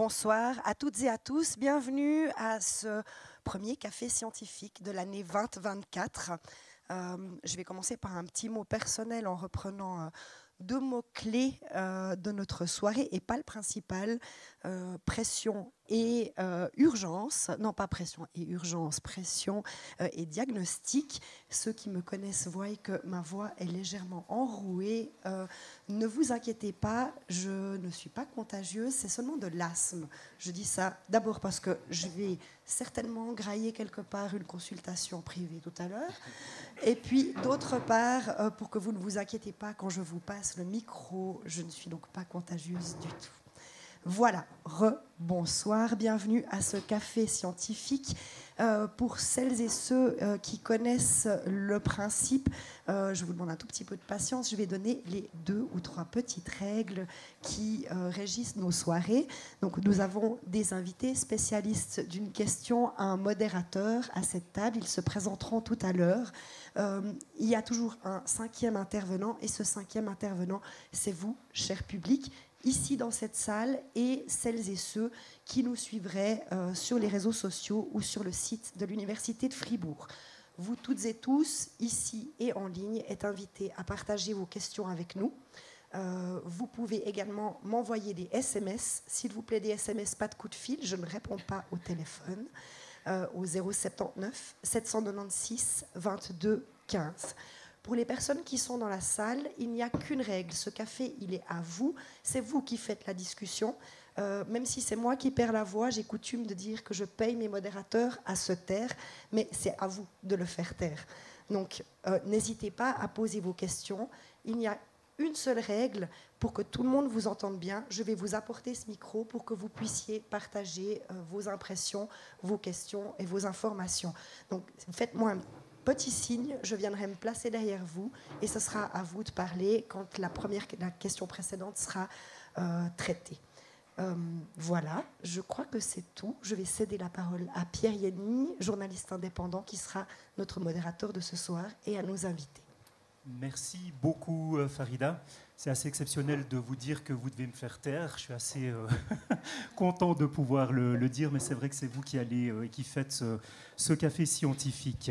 Bonsoir à toutes et à tous. Bienvenue à ce premier café scientifique de l'année 2024. Je vais commencer par un petit mot personnel en reprenant deux mots-clés de notre soirée et pas le principal, pression et urgence. Non, pas pression et urgence, pression et diagnostic. Ceux qui me connaissent voient que ma voix est légèrement enrouée. Ne vous inquiétez pas, je ne suis pas contagieuse, c'est seulement de l'asthme. Je dis ça d'abord parce que je vais certainement grailler quelque part une consultation privée tout à l'heure. Et puis, d'autre part, pour que vous ne vous inquiétez pas quand je vous passe le micro, je ne suis donc pas contagieuse du tout. Voilà, bonsoir, bienvenue à ce café scientifique. Pour celles et ceux qui connaissent le principe, je vous demande un tout petit peu de patience. Je vais donner les 2 ou 3 petites règles qui régissent nos soirées. Donc, nous avons des invités spécialistes d'une question, un modérateur à cette table. Ils se présenteront tout à l'heure. Il y a toujours un 5e intervenant, et ce 5e intervenant, c'est vous, cher public, ici dans cette salle, et celles et ceux qui nous suivraient sur les réseaux sociaux ou sur le site de l'Université de Fribourg. Vous toutes et tous, ici et en ligne, êtes invités à partager vos questions avec nous. Vous pouvez également m'envoyer des SMS. S'il vous plaît, des SMS, pas de coup de fil, je ne réponds pas au téléphone. Au 079 796 22 15. Pour les personnes qui sont dans la salle, il n'y a qu'une règle. Ce café, il est à vous. C'est vous qui faites la discussion. Même si c'est moi qui perds la voix, j'ai coutume de dire que je paye mes modérateurs à se taire, mais c'est à vous de le faire taire. Donc, n'hésitez pas à poser vos questions. Il n'y a une seule règle pour que tout le monde vous entende bien. Je vais vous apporter ce micro pour que vous puissiez partager vos impressions, vos questions et vos informations. Donc, faites-moi un petit signe, je viendrai me placer derrière vous et ce sera à vous de parler quand la question précédente sera traitée. Voilà, je crois que c'est tout. Je vais céder la parole à Pierre Yenny, journaliste indépendant qui sera notre modérateur de ce soir, et à nos invités. Merci beaucoup Farida. C'est assez exceptionnel de vous dire que vous devez me faire taire. Je suis assez content de pouvoir le dire, mais c'est vrai que c'est vous qui allez et qui faites ce café scientifique.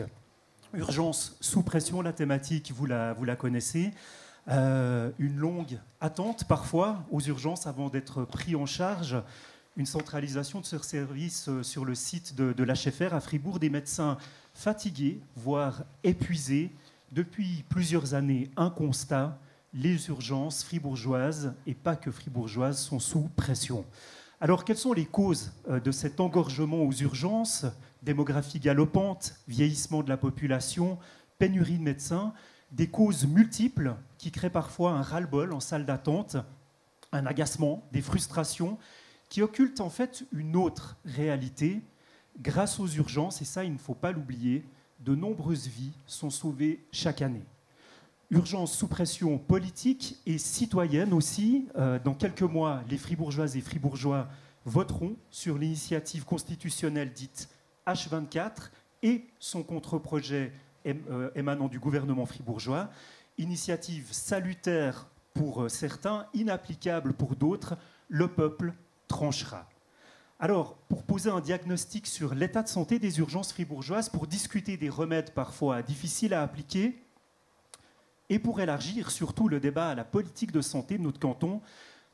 Urgence sous pression, la thématique, vous la connaissez. Une longue attente parfois aux urgences avant d'être pris en charge. Une centralisation de ce service sur le site de l'HFR à Fribourg. Des médecins fatigués, voire épuisés. Depuis plusieurs années, un constat, les urgences fribourgeoises, et pas que fribourgeoises, sont sous pression. Alors, quelles sont les causes de cet engorgement aux urgences ? Démographie galopante, vieillissement de la population, pénurie de médecins, des causes multiples qui créent parfois un ras-le-bol en salle d'attente, un agacement, des frustrations, qui occultent en fait une autre réalité. Grâce aux urgences, et ça il ne faut pas l'oublier, de nombreuses vies sont sauvées chaque année. Urgence sous pression politique et citoyenne aussi. Dans quelques mois, les Fribourgeoises et Fribourgeois voteront sur l'initiative constitutionnelle dite H24 et son contre-projet émanant du gouvernement fribourgeois. Initiative salutaire pour certains, inapplicable pour d'autres. Le peuple tranchera. Alors, pour poser un diagnostic sur l'état de santé des urgences fribourgeoises, pour discuter des remèdes parfois difficiles à appliquer, et pour élargir surtout le débat à la politique de santé de notre canton,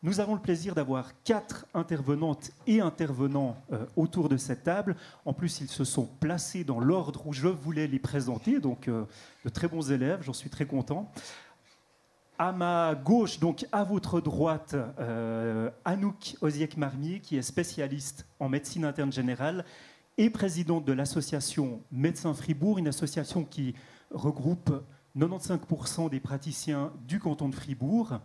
nous avons le plaisir d'avoir 4 intervenantes et intervenants autour de cette table. En plus, ils se sont placés dans l'ordre où je voulais les présenter, donc de très bons élèves, j'en suis très content. À ma gauche, donc à votre droite, Anouk Oziek-Marmier, qui est spécialiste en médecine interne générale et présidente de l'association Médecins Fribourg, une association qui regroupe 95% des praticiens du canton de Fribourg.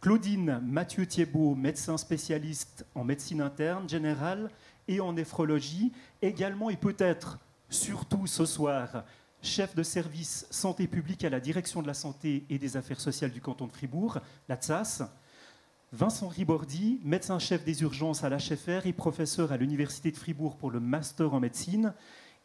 Claudine Mathieu-Thiebaud, médecin spécialiste en médecine interne générale et en néphrologie, également et peut-être surtout ce soir, chef de service santé publique à la direction de la santé et des affaires sociales du canton de Fribourg, la TSAS. Vincent Ribordi, médecin-chef des urgences à l'HFR et professeur à l'Université de Fribourg pour le master en médecine.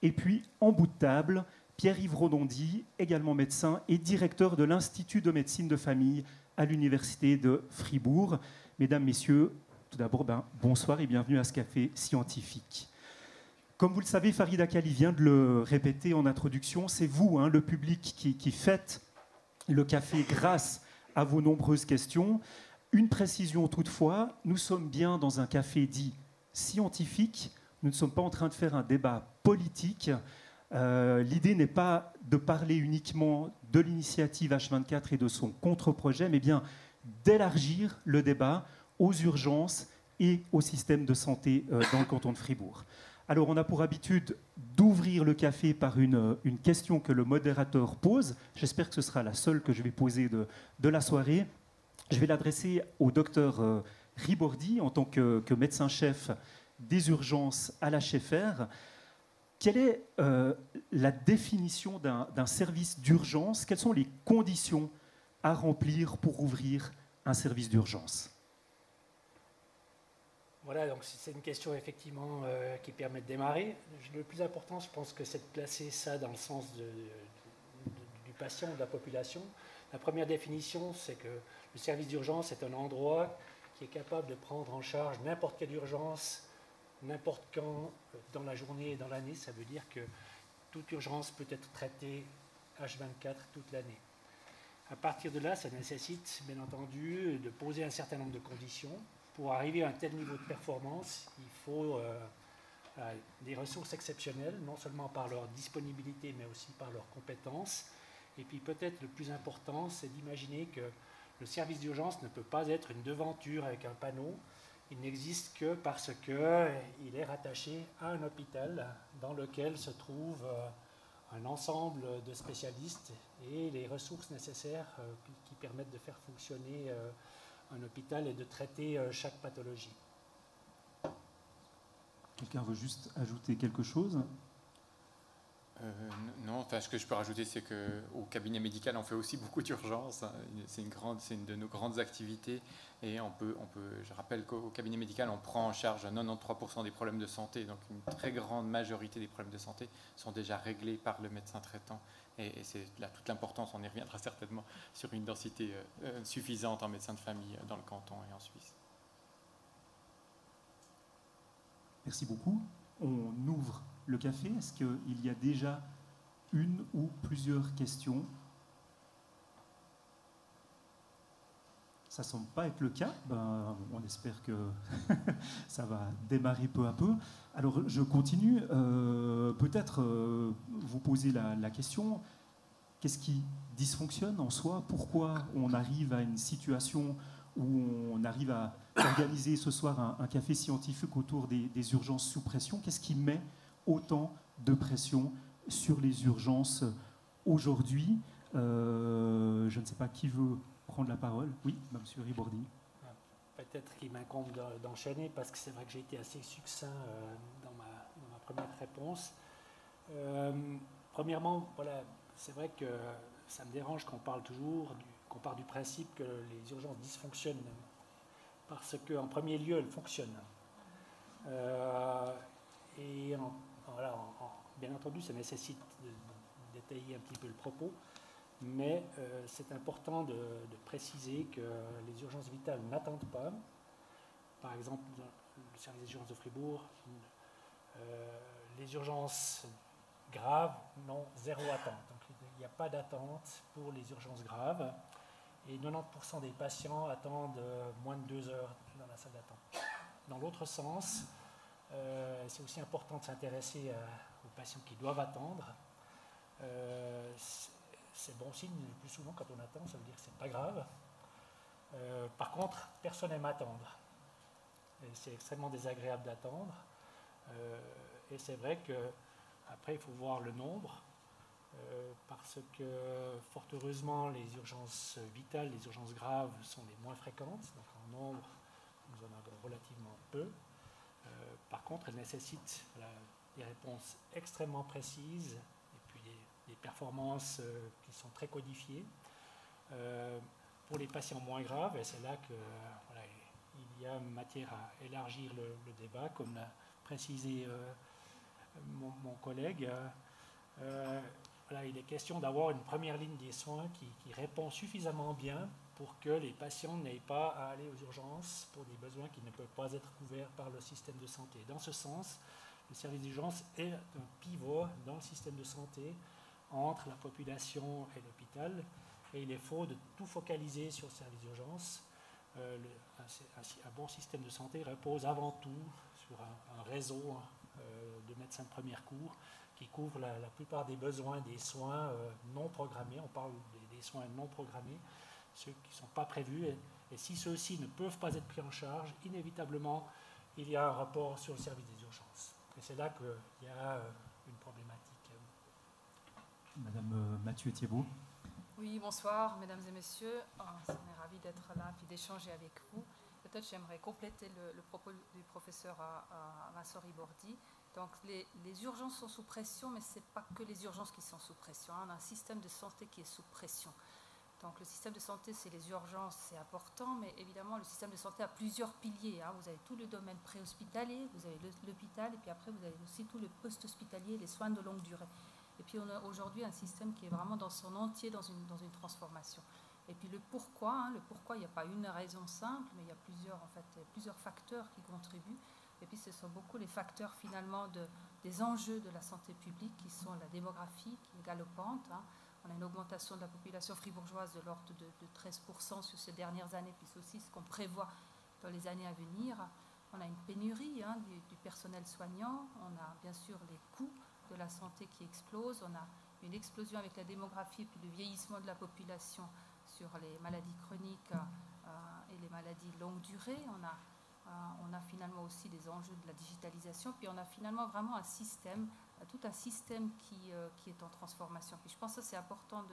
Et puis, en bout de table, Pierre-Yves Rodondy, également médecin et directeur de l'Institut de médecine de famille à l'Université de Fribourg. Mesdames, Messieurs, Tout d'abord, bonsoir et bienvenue à ce café scientifique. Comme vous le savez, Farida Kali vient de le répéter en introduction, c'est vous, le public, qui faites le café grâce à vos nombreuses questions. Une précision toutefois, nous sommes bien dans un café dit scientifique, nous ne sommes pas en train de faire un débat politique. L'idée n'est pas de parler uniquement de l'initiative H24 et de son contre-projet, mais bien d'élargir le débat aux urgences et au système de santé dans le canton de Fribourg. Alors, on a pour habitude d'ouvrir le café par une question que le modérateur pose. J'espère que ce sera la seule que je vais poser de la soirée. Je vais l'adresser au docteur Ribordi en tant que médecin-chef des urgences à l'HFR. Quelle est la définition d'un service d'urgence? Quelles sont les conditions à remplir pour ouvrir un service d'urgence? Voilà, donc c'est une question effectivement qui permet de démarrer. Le plus important, je pense que c'est de placer ça dans le sens du patient, de la population. La première définition, c'est que le service d'urgence est un endroit qui est capable de prendre en charge n'importe quelle urgence, n'importe quand, dans la journée et dans l'année. Ça veut dire que toute urgence peut être traitée H24 toute l'année. À partir de là, ça nécessite, bien entendu, de poser un certain nombre de conditions. Pour arriver à un tel niveau de performance, il faut des ressources exceptionnelles, non seulement par leur disponibilité, mais aussi par leurs compétences. Et puis peut-être le plus important, c'est d'imaginer que le service d'urgence ne peut pas être une devanture avec un panneau. Il n'existe que parce qu'il est rattaché à un hôpital dans lequel se trouve un ensemble de spécialistes et les ressources nécessaires qui permettent de faire fonctionner un hôpital et de traiter chaque pathologie. Quelqu'un veut juste ajouter quelque chose? Non, enfin, ce que je peux rajouter, c'est qu'au cabinet médical, on fait aussi beaucoup d'urgences. C'est une de nos grandes activités. Et je rappelle qu'au cabinet médical, on prend en charge 93% des problèmes de santé. Donc une très grande majorité des problèmes de santé sont déjà réglés par le médecin traitant. Et c'est là toute l'importance, on y reviendra certainement, sur une densité suffisante en médecins de famille dans le canton et en Suisse. Merci beaucoup. On ouvre le café. Est-ce qu'il y a déjà une ou plusieurs questions? Ça ne semble pas être le cas. On espère que ça va démarrer peu à peu. Alors, je continue. Peut-être vous poser la question. Qu'est-ce qui dysfonctionne en soi? Pourquoi on arrive à une situation où on arrive à organiser ce soir un café scientifique autour des urgences sous pression? Qu'est-ce qui met autant de pression sur les urgences aujourd'hui? Je ne sais pas qui veut prendre la parole. Oui, monsieur Ribordi. Peut-être qu'il m'incombe d'enchaîner parce que c'est vrai que j'ai été assez succinct dans ma première réponse. Premièrement, voilà, c'est vrai que ça me dérange qu'on parle qu'on part du principe que les urgences dysfonctionnent parce qu'en premier lieu, elles fonctionnent. Bien entendu, ça nécessite de détailler un petit peu le propos, mais c'est important de préciser que les urgences vitales n'attendent pas. Par exemple, dans le service des urgences de Fribourg, les urgences graves n'ont zéro attente. Donc, il n'y a pas d'attente pour les urgences graves. Et 90% des patients attendent moins de 2 heures dans la salle d'attente. Dans l'autre sens, c'est aussi important de s'intéresser aux patients qui doivent attendre. C'est bon signe, le plus souvent quand on attend, ça veut dire que ce n'est pas grave. Par contre, personne n'aime attendre. Et c'est extrêmement désagréable d'attendre. Et c'est vrai qu'après, il faut voir le nombre. Parce que, fort heureusement, les urgences vitales, les urgences graves sont les moins fréquentes. Donc en nombre, nous en avons relativement peu. Par contre, elles nécessitent des réponses extrêmement précises et puis des performances qui sont très codifiées. Pour les patients moins graves, et c'est là qu'il y a matière à élargir le débat, comme l'a précisé mon collègue. Il est question d'avoir une première ligne des soins qui répond suffisamment bien pour que les patients n'aient pas à aller aux urgences pour des besoins qui ne peuvent pas être couverts par le système de santé. Dans ce sens, le service d'urgence est un pivot dans le système de santé entre la population et l'hôpital, et il est faux de tout focaliser sur le service d'urgence. Un bon système de santé repose avant tout sur un réseau de médecins de première cour qui couvre la plupart des besoins des soins non programmés. On parle des soins non programmés, ceux qui ne sont pas prévus. Et si ceux-ci ne peuvent pas être pris en charge, inévitablement, il y a un rapport sur le service des urgences. Et c'est là qu'il y a une problématique. Madame Mathieu-Thiebaud. Oui, bonsoir, mesdames et messieurs. On est ravis d'être là et d'échanger avec vous. Peut-être j'aimerais compléter le propos du professeur à Vincent Ribordi. Donc les urgences sont sous pression, mais ce n'est pas que les urgences qui sont sous pression. On a un système de santé qui est sous pression. Donc le système de santé, c'est les urgences, c'est important, mais évidemment le système de santé a plusieurs piliers. Vous avez tout le domaine préhospitalier, vous avez l'hôpital, et puis après vous avez aussi tout le post-hospitalier, les soins de longue durée. Et puis on a aujourd'hui un système qui est vraiment dans son entier dans une transformation. Et puis le pourquoi, il n'y a pas une raison simple, mais il y a plusieurs facteurs qui contribuent. Et puis ce sont beaucoup les facteurs finalement des enjeux de la santé publique qui sont la démographie qui est galopante. On a une augmentation de la population fribourgeoise de l'ordre de 13% sur ces dernières années, puis c'est aussi ce qu'on prévoit dans les années à venir. On a une pénurie du personnel soignant, on a bien sûr les coûts de la santé qui explosent, on a une explosion avec la démographie et puis le vieillissement de la population sur les maladies chroniques et les maladies longue durée. On a finalement aussi des enjeux de la digitalisation, puis on a finalement vraiment tout un système qui est en transformation. Puis je pense que c'est important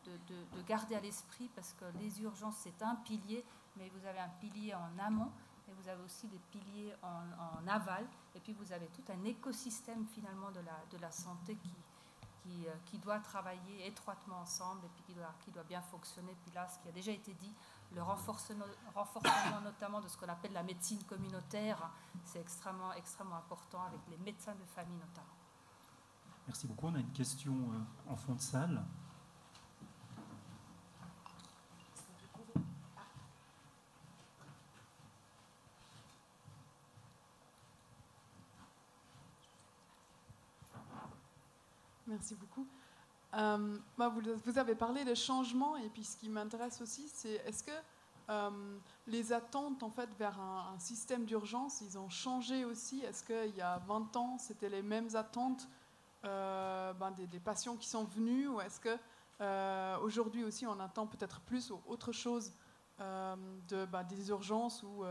de garder à l'esprit, parce que les urgences, c'est un pilier, mais vous avez un pilier en amont, et vous avez aussi des piliers en aval, et puis vous avez tout un écosystème finalement de la santé qui doit travailler étroitement ensemble, et puis qui doit bien fonctionner. Puis là, ce qui a déjà été dit, le renforcement notamment de ce qu'on appelle la médecine communautaire, c'est extrêmement, extrêmement important, avec les médecins de famille notamment. Merci beaucoup. On a une question en fond de salle. Merci beaucoup. Vous avez parlé de changement, et puis ce qui m'intéresse aussi, c'est est-ce que les attentes en fait, vers un système d'urgence, ils ont changé aussi? Est-ce qu'il y a 20 ans, c'était les mêmes attentes des patients qui sont venus, ou est-ce qu'aujourd'hui aussi on attend peut-être plus ou autre chose des urgences, ou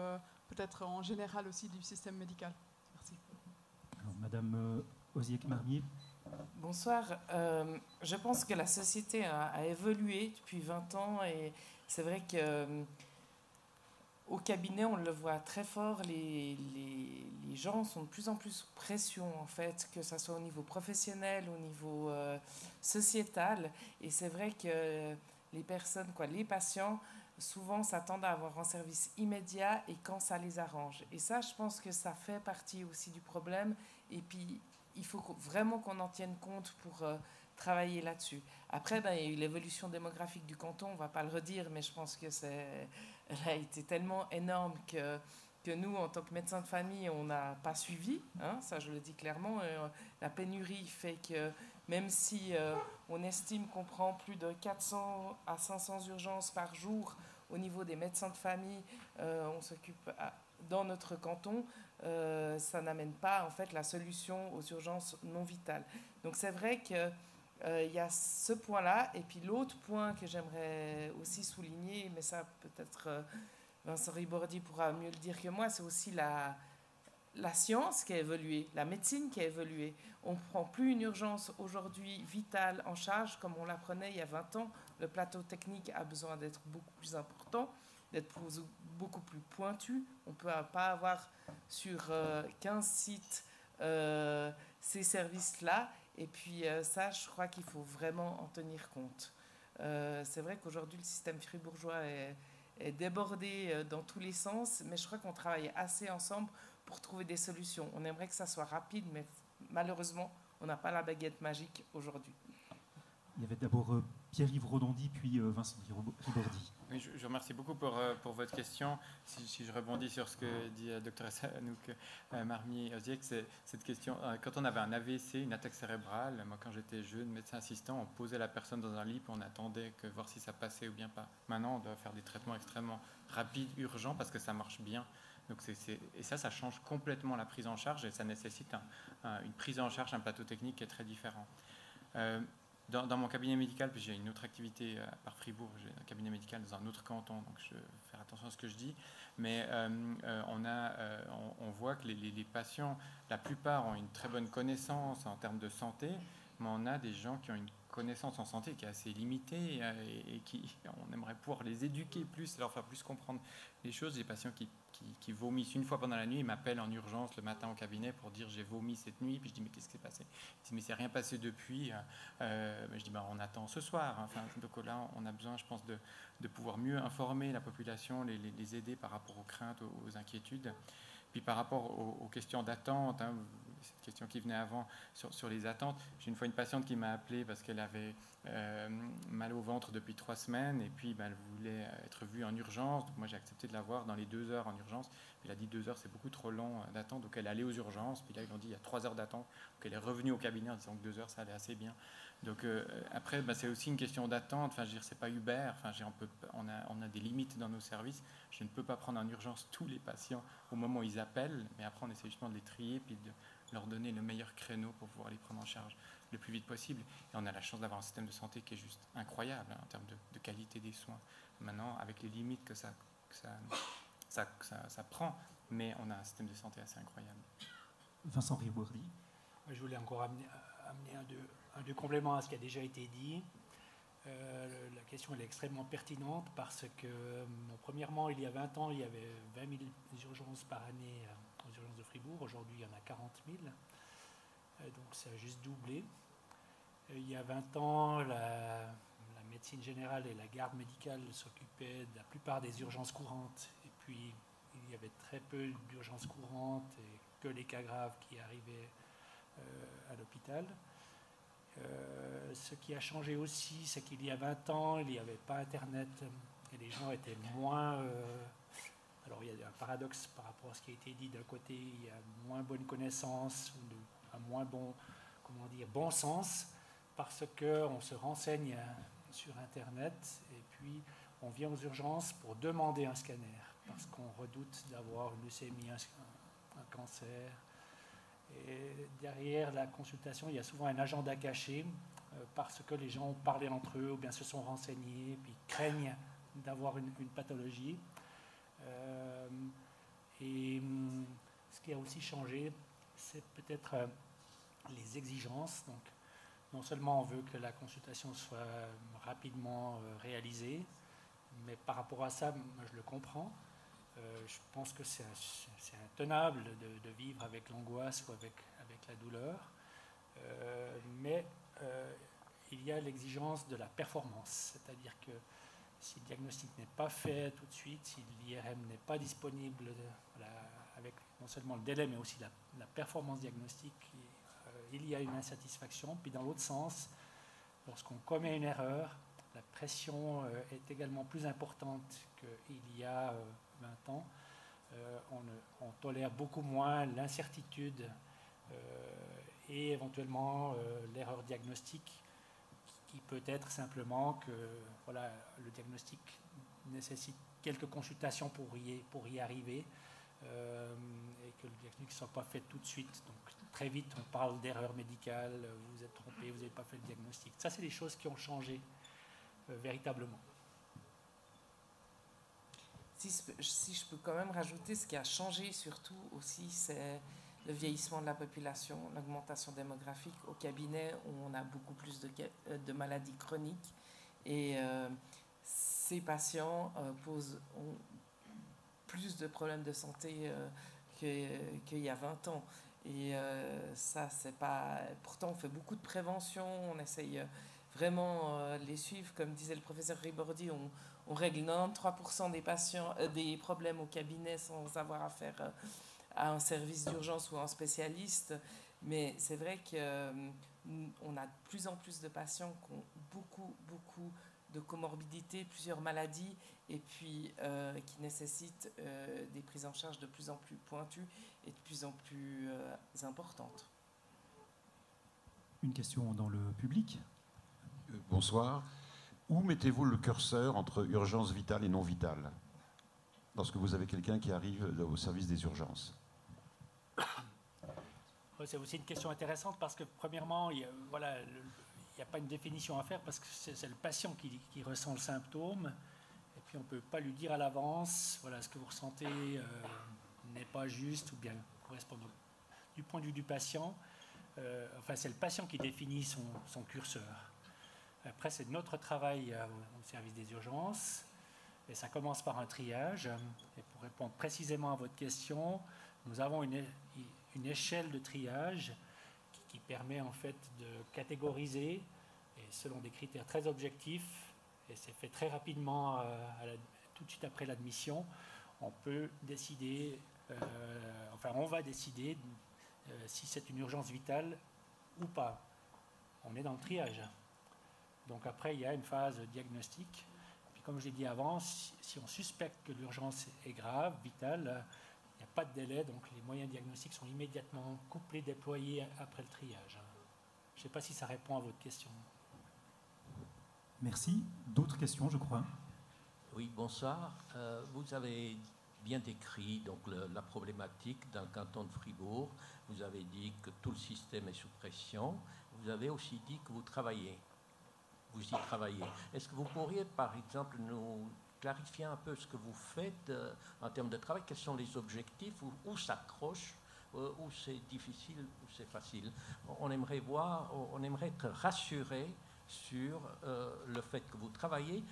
peut-être en général aussi du système médical? Merci. Alors, Madame Osiek-Marmier. Bonsoir. Je pense que la société a évolué depuis 20 ans, et c'est vrai qu'au cabinet, on le voit très fort, les gens sont de plus en plus sous pression, en fait, que ce soit au niveau professionnel, au niveau sociétal. Et c'est vrai que les patients, souvent s'attendent à avoir un service immédiat et quand ça les arrange. Et ça, je pense que ça fait partie aussi du problème. Et puis, il faut vraiment qu'on en tienne compte pour travailler là-dessus. Après, il y a eu l'évolution démographique du canton, on ne va pas le redire, mais je pense que elle a été tellement énorme que nous, en tant que médecins de famille, on n'a pas suivi. Ça, je le dis clairement. La pénurie fait que même si on estime qu'on prend plus de 400 à 500 urgences par jour au niveau des médecins de famille, on s'occupe dans notre canton, ça n'amène pas en fait la solution aux urgences non vitales. Donc c'est vrai que il y a ce point-là, et puis l'autre point que j'aimerais aussi souligner, mais ça peut-être Vincent Ribordi pourra mieux le dire que moi, c'est aussi la science qui a évolué, la médecine qui a évolué. On ne prend plus une urgence aujourd'hui vitale en charge comme on la prenait il y a 20 ans. Le plateau technique a besoin d'être beaucoup plus important, d'être beaucoup plus pointu. On ne peut pas avoir sur 15 sites ces services-là. Et puis ça, je crois qu'il faut vraiment en tenir compte. C'est vrai qu'aujourd'hui, le système fribourgeois est débordé dans tous les sens, mais je crois qu'on travaille assez ensemble pour trouver des solutions. On aimerait que ça soit rapide, mais malheureusement, on n'a pas la baguette magique aujourd'hui. Il y avait d'abord Pierre-Yves Rodondy, puis Vincent Ribordi. Oui, je remercie beaucoup pour votre question. Si je rebondis sur ce que dit Dr Anouk Marmier-Oziec, c'est cette question. Quand on avait un AVC, une attaque cérébrale, moi quand j'étais jeune médecin assistant, on posait la personne dans un lit, puis on attendait voir si ça passait ou bien pas. Maintenant, on doit faire des traitements extrêmement rapides, urgents, parce que ça marche bien. Donc et ça change complètement la prise en charge et ça nécessite une prise en charge, un plateau technique qui est très différent. Dans mon cabinet médical, puis j'ai une autre activité à part Fribourg, j'ai un cabinet médical dans un autre canton, donc je vais faire attention à ce que je dis, mais on voit que les patients, la plupart ont une très bonne connaissance en termes de santé, mais on a des gens qui ont une connaissance en santé qui est assez limitée et qui, on aimerait pouvoir les éduquer plus, leur faire plus comprendre les choses. Des patients qui vomissent une fois pendant la nuit, ils m'appellent en urgence le matin au cabinet pour dire j'ai vomi cette nuit, puis je dis mais qu'est-ce qui s'est passé? Ils disent mais c'est rien passé depuis. Je dis bah, on attend ce soir. Enfin, donc là on a besoin, je pense, de pouvoir mieux informer la population, les aider par rapport aux craintes, aux inquiétudes. Puis par rapport aux questions d'attente, cette question qui venait avant sur les attentes, j'ai une fois une patiente qui m'a appelé parce qu'elle avait mal au ventre depuis 3 semaines et puis elle voulait être vue en urgence. Donc moi j'ai accepté de la voir dans les 2 heures en urgence. Puis elle a dit 2 heures c'est beaucoup trop long d'attente, donc elle est allée aux urgences. Puis là ils ont dit il y a 3 heures d'attente, donc elle est revenue au cabinet en disant que 2 heures ça allait assez bien. Donc après c'est aussi une question d'attente. Enfin je veux dire c'est pas Uber. Enfin on a des limites dans nos services. Je ne peux pas prendre en urgence tous les patients au moment où ils appellent, mais après on essaie justement de les trier puis de leur donner le meilleur créneau pour pouvoir les prendre en charge le plus vite possible. Et on a la chance d'avoir un système de santé qui est juste incroyable en termes de qualité des soins. Maintenant, avec les limites que ça prend, mais on a un système de santé assez incroyable. Vincent Ribourdi. Je voulais encore amener un deux compléments à ce qui a déjà été dit. La question elle est extrêmement pertinente parce que, premièrement, il y a 20 ans, il y avait 20 000 urgences par année aux urgences de Fribourg. Aujourd'hui, il y en a 40 000. Donc, ça a juste doublé. Il y a 20 ans, la médecine générale et la garde médicale s'occupaient de la plupart des urgences courantes. Et puis, il y avait très peu d'urgences courantes et que les cas graves qui arrivaient à l'hôpital. Ce qui a changé aussi, c'est qu'il y a 20 ans, il n'y avait pas Internet et les gens étaient moins... alors il y a un paradoxe par rapport à ce qui a été dit. D'un côté, il y a moins bonne connaissance, un moins bon sens, parce qu'on se renseigne sur Internet et puis on vient aux urgences pour demander un scanner, parce qu'on redoute d'avoir une leucémie, un cancer. Et derrière la consultation, il y a souvent un agenda caché parce que les gens ont parlé entre eux ou bien se sont renseignés puis craignent d'avoir une pathologie. Et ce qui a aussi changé, c'est peut-être les exigences. Donc, non seulement on veut que la consultation soit rapidement réalisée, mais par rapport à ça, moi, je le comprends. Je pense que c'est intenable de vivre avec l'angoisse ou avec la douleur, mais il y a l'exigence de la performance, c'est-à-dire que si le diagnostic n'est pas fait tout de suite, si l'IRM n'est pas disponible, avec non seulement le délai mais aussi la performance diagnostique, il y a une insatisfaction. Puis dans l'autre sens, lorsqu'on commet une erreur, la pression est également plus importante qu'il y a 20 ans. On tolère beaucoup moins l'incertitude et éventuellement l'erreur diagnostique qui peut être simplement que le diagnostic nécessite quelques consultations pour y arriver et que le diagnostic ne soit pas fait tout de suite. Donc très vite on parle d'erreur médicale, vous vous êtes trompé, vous n'avez pas fait le diagnostic. Ça c'est des choses qui ont changé véritablement. Si je peux quand même rajouter, ce qui a changé surtout aussi, c'est le vieillissement de la population, l'augmentation démographique. Au cabinet, on a beaucoup plus de maladies chroniques et ces patients ont plus de problèmes de santé qu'il y a 20 ans. Et ça, c'est pas... Pourtant, on fait beaucoup de prévention, on essaye vraiment les suivre. Comme disait le professeur Ribordi, on règle 93% des patients, des problèmes au cabinet sans avoir affaire à un service d'urgence ou à un spécialiste. Mais c'est vrai qu'on a de plus en plus de patients qui ont beaucoup comorbidités, plusieurs maladies, et puis qui nécessitent des prises en charge de plus en plus pointues et de plus en plus importantes. Une question dans le public. Bonsoir. Où mettez-vous le curseur entre urgence vitale et non vitale lorsque vous avez quelqu'un qui arrive au service des urgences? C'est aussi une question intéressante parce que, premièrement, il n'y a pas une définition à faire parce que c'est le patient qui ressent le symptôme. Et puis, on ne peut pas lui dire à l'avance, voilà, ce que vous ressentez n'est pas juste ou bien correspond du point de vue du patient. C'est le patient qui définit son curseur. Après, c'est notre travail au service des urgences. Et ça commence par un triage. Et pour répondre précisément à votre question, nous avons une échelle de triage qui permet en fait de catégoriser et selon des critères très objectifs, et c'est fait très rapidement tout de suite après l'admission, on peut décider, on va décider si c'est une urgence vitale ou pas. On est dans le triage. Donc après, il y a une phase diagnostique. Puis comme je l'ai dit avant, si on suspecte que l'urgence est grave, vitale, il n'y a pas de délai, donc les moyens diagnostiques sont immédiatement couplés, déployés après le triage. Je ne sais pas si ça répond à votre question. Merci. D'autres questions, je crois. Oui, bonsoir. Vous avez bien décrit donc, la problématique d'un canton de Fribourg. Vous avez dit que tout le système est sous pression. Vous avez aussi dit que vous travaillez. Vous y travaillez. Est-ce que vous pourriez, par exemple, nous clarifier un peu ce que vous faites en termes de travail? Quels sont les objectifs? Où s'accroche? Où c'est difficile? Où c'est facile? On aimerait être rassuré sur le fait que vous travaillez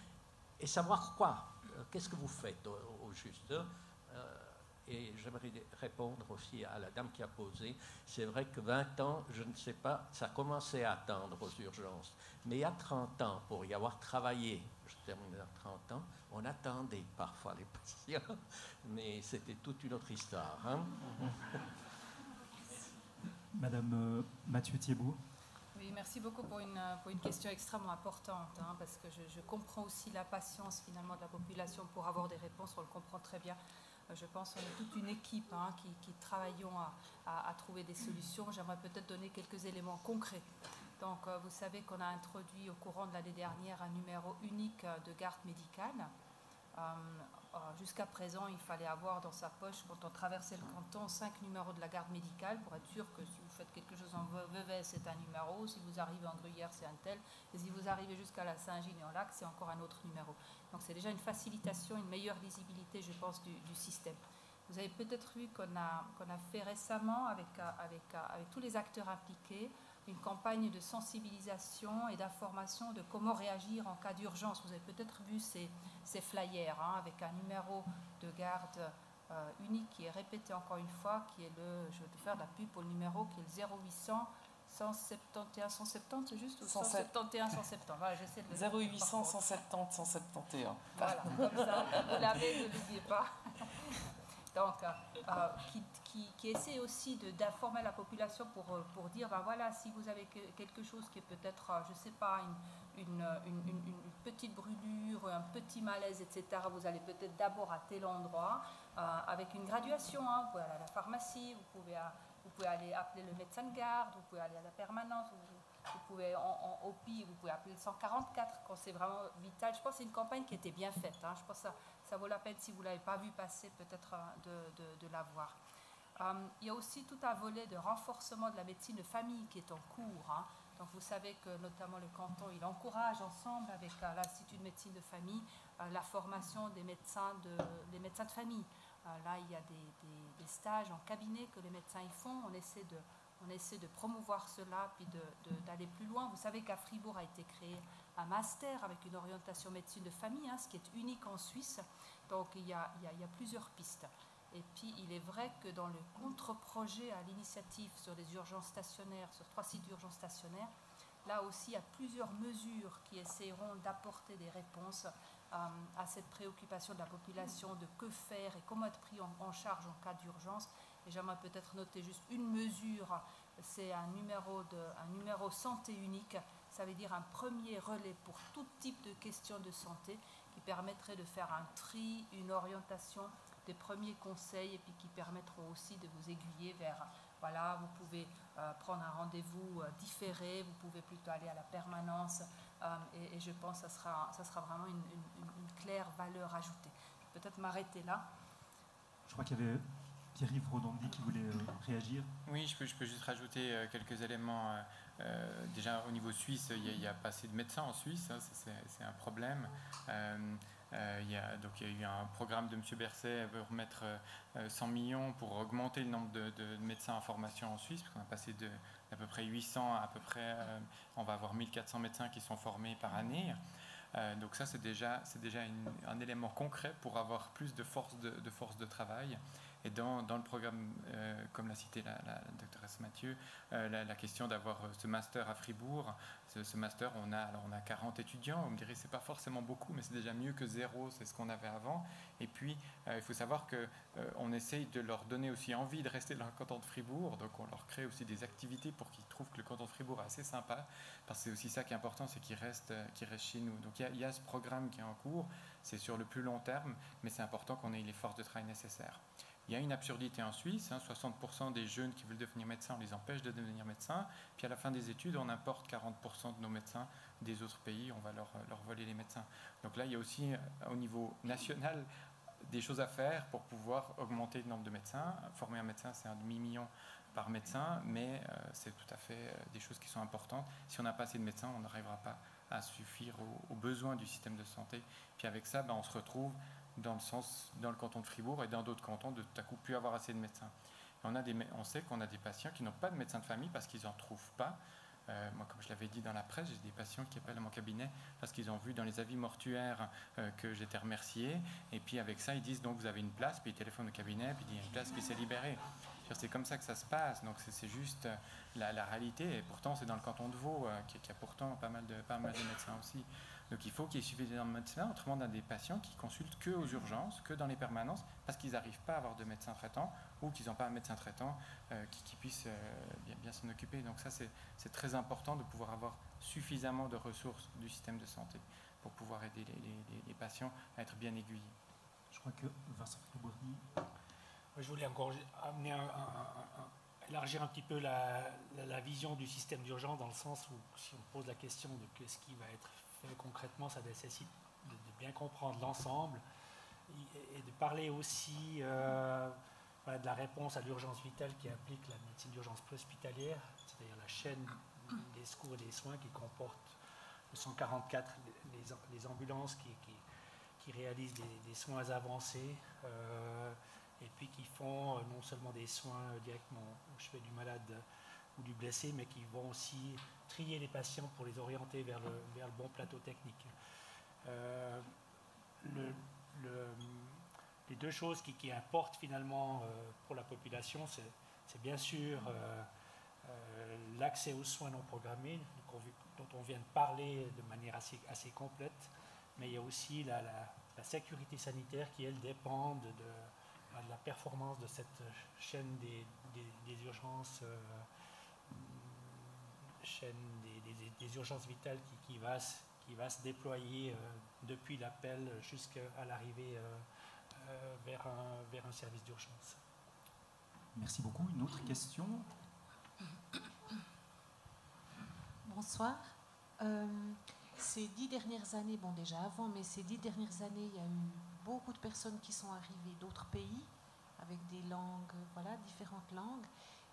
et savoir quoi. Qu'est-ce que vous faites au juste? Et j'aimerais répondre aussi à la dame qui a posé. C'est vrai que 20 ans, je ne sais pas, ça commençait à attendre aux urgences. Mais il y a 30 ans, pour y avoir travaillé, je termine à 30 ans, on attendait parfois les patients, mais c'était toute une autre histoire. Hein. Madame Mathieu-Thiébaut. Oui, merci beaucoup pour une question extrêmement importante, hein, parce que je comprends aussi la patience finalement de la population pour avoir des réponses, on le comprend très bien. Je pense qu'on est toute une équipe hein, qui travaillons à trouver des solutions. J'aimerais peut-être donner quelques éléments concrets. Donc, vous savez qu'on a introduit au courant de l'année dernière un numéro unique de garde médicale. Jusqu'à présent, il fallait avoir dans sa poche, quand on traversait le canton, 5 numéros de la garde médicale pour être sûr que si vous faites quelque chose en Vevey, c'est un numéro, si vous arrivez en Gruyère, c'est un tel, et si vous arrivez jusqu'à la Saint-Gilles et en Lac, c'est encore un autre numéro. Donc c'est déjà une facilitation, une meilleure lisibilité, je pense, du système. Vous avez peut-être vu qu'on a fait récemment, avec tous les acteurs impliqués, une campagne de sensibilisation et d'information de comment réagir en cas d'urgence. Vous avez peut-être vu ces flyers hein, avec un numéro de garde unique qui est répété encore une fois, qui est je vais te faire de la pub pour le numéro qui est le 0800 171 170, c'est juste, ou 171 170. Voilà, j'essaie de 0800 170 171. Voilà, comme ça, vous l'avez, ne l'oubliez pas. Donc, qui essaie aussi d'informer la population pour dire, ben voilà, si vous avez quelque chose qui est peut-être, je ne sais pas, une petite brûlure, un petit malaise, etc., vous allez peut-être d'abord à tel endroit, avec une graduation, hein, vous pouvez aller à la pharmacie, vous pouvez aller appeler le médecin de garde, vous pouvez aller à la permanence, vous pouvez au pire, vous pouvez appeler le 144 quand c'est vraiment vital. Je pense que c'est une campagne qui était bien faite. Hein. Je pense que ça vaut la peine, si vous ne l'avez pas vu passer, peut-être de la voir. Il y a aussi tout un volet de renforcement de la médecine de famille qui est en cours. Hein. Donc vous savez que notamment le canton, il encourage ensemble avec l'Institut de médecine de famille la formation des médecins de famille. Là, il y a des stages en cabinet que les médecins y font. On essaie de promouvoir cela puis d'aller plus loin. Vous savez qu'à Fribourg a été créé un master avec une orientation médecine de famille, hein, ce qui est unique en Suisse. Donc il y a plusieurs pistes. Et puis il est vrai que dans le contre-projet à l'initiative sur les urgences stationnaires, sur 3 sites d'urgences stationnaires, là aussi il y a plusieurs mesures qui essaieront d'apporter des réponses à cette préoccupation de la population de que faire et comment être pris en charge en cas d'urgence. Et j'aimerais peut-être noter juste une mesure, c'est un numéro santé unique ça veut dire un premier relais pour tout type de questions de santé qui permettrait de faire un tri, une orientation, des premiers conseils et puis qui permettront aussi de vous aiguiller vers, voilà, vous pouvez prendre un rendez-vous différé, vous pouvez plutôt aller à la permanence et je pense que ça sera vraiment une claire valeur ajoutée. Je vais peut-être m'arrêter là. Je crois qu'il y avait Pierre-Yves Rodandi qui voulait réagir. Oui, je peux juste rajouter quelques éléments. Déjà, au niveau suisse, il n'y a pas assez de médecins en Suisse, hein, c'est un problème. Il y a eu un programme de M. Berset pour remettre 100 millions pour augmenter le nombre de médecins en formation en Suisse, parce qu'on a passé d'à peu près 800 à peu près, on va avoir 1400 médecins qui sont formés par année. Donc ça, c'est déjà un élément concret pour avoir plus de force de travail. Et dans le programme, comme l'a cité la doctoresse Mathieu, la question d'avoir ce master à Fribourg, ce master, on a 40 étudiants. Vous me direz, c'est pas forcément beaucoup, mais c'est déjà mieux que zéro, c'est ce qu'on avait avant. Et puis, il faut savoir qu'on essaye de leur donner aussi envie de rester dans le canton de Fribourg. Donc, on leur crée aussi des activités pour qu'ils trouvent que le canton de Fribourg est assez sympa. Parce que c'est aussi ça qui est important, c'est qu'ils restent chez nous. Donc, il y a ce programme qui est en cours. C'est sur le plus long terme, mais c'est important qu'on ait les forces de travail nécessaires. Il y a une absurdité en Suisse, 60% des jeunes qui veulent devenir médecins, on les empêche de devenir médecins, puis à la fin des études, on importe 40% de nos médecins des autres pays, on va leur voler les médecins. Donc là, il y a aussi au niveau national des choses à faire pour pouvoir augmenter le nombre de médecins. Former un médecin, c'est 1,5 million par médecin, mais c'est tout à fait des choses qui sont importantes. Si on n'a pas assez de médecins, on n'arrivera pas à suffire aux besoins du système de santé. Puis avec ça, on se retrouve dans le canton de Fribourg et dans d'autres cantons de tout à coup plus avoir assez de médecins. Et on sait qu'on a des patients qui n'ont pas de médecin de famille parce qu'ils n'en trouvent pas. Moi, comme je l'avais dit dans la presse, j'ai des patients qui appellent à mon cabinet parce qu'ils ont vu dans les avis mortuaires que j'étais remercié. Et puis avec ça, ils disent donc vous avez une place, puis ils téléphonent au cabinet, puis il y a une place qui s'est libérée. C'est comme ça que ça se passe. Donc c'est juste la réalité. Et pourtant, c'est dans le canton de Vaud qui a pourtant pas mal de médecins aussi. Donc il faut qu'il y ait suffisamment de médecins. Autrement, on a des patients qui consultent que aux urgences, que dans les permanences, parce qu'ils n'arrivent pas à avoir de médecin traitant ou qu'ils n'ont pas un médecin traitant qui puisse bien s'en occuper. Donc ça, c'est très important de pouvoir avoir suffisamment de ressources du système de santé pour pouvoir aider les patients à être bien aiguillés. Je crois que Vincent Fribourdi. Je voulais encore élargir un petit peu la vision du système d'urgence dans le sens où si on pose la question de qu'est-ce qui va être fait concrètement, ça nécessite de bien comprendre l'ensemble et de parler aussi de la réponse à l'urgence vitale qui implique la médecine d'urgence préhospitalière, c'est-à-dire la chaîne des secours et des soins qui comporte le 144, les ambulances qui réalisent des soins avancés et puis qui font non seulement des soins directement au chevet du malade ou du blessé, mais qui vont aussi trier les patients pour les orienter vers le bon plateau technique. Les deux choses qui importent finalement pour la population, c'est bien sûr l'accès aux soins non programmés, dont on vient de parler de manière assez complète, mais il y a aussi la sécurité sanitaire qui, elle, dépend de la performance de cette chaîne des urgences, chaîne des urgences vitales qui va se déployer depuis l'appel jusqu'à l'arrivée vers un service d'urgence. Merci beaucoup. Une autre question? Bonsoir. Ces 10 dernières années, bon déjà avant, mais ces 10 dernières années, il y a eu beaucoup de personnes qui sont arrivées d'autres pays avec des langues, voilà, différentes langues.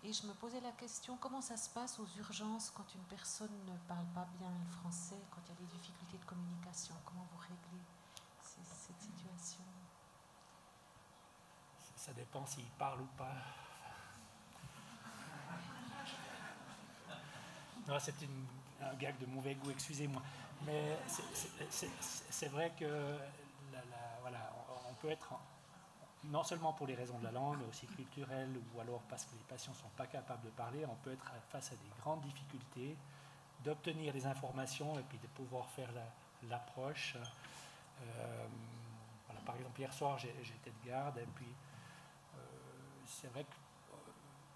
Et je me posais la question, comment ça se passe aux urgences quand une personne ne parle pas bien le français, quand il y a des difficultés de communication? Comment vous réglez cette situation? Ça dépend s'il parle ou pas. Non, c'est un gag de mauvais goût, excusez-moi. Mais c'est vrai que voilà, on peut être, non seulement pour les raisons de la langue, mais aussi culturelles, ou alors parce que les patients ne sont pas capables de parler, on peut être face à des grandes difficultés d'obtenir des informations et puis de pouvoir faire l'approche. Voilà, par exemple, hier soir, j'étais de garde, et puis c'est vrai que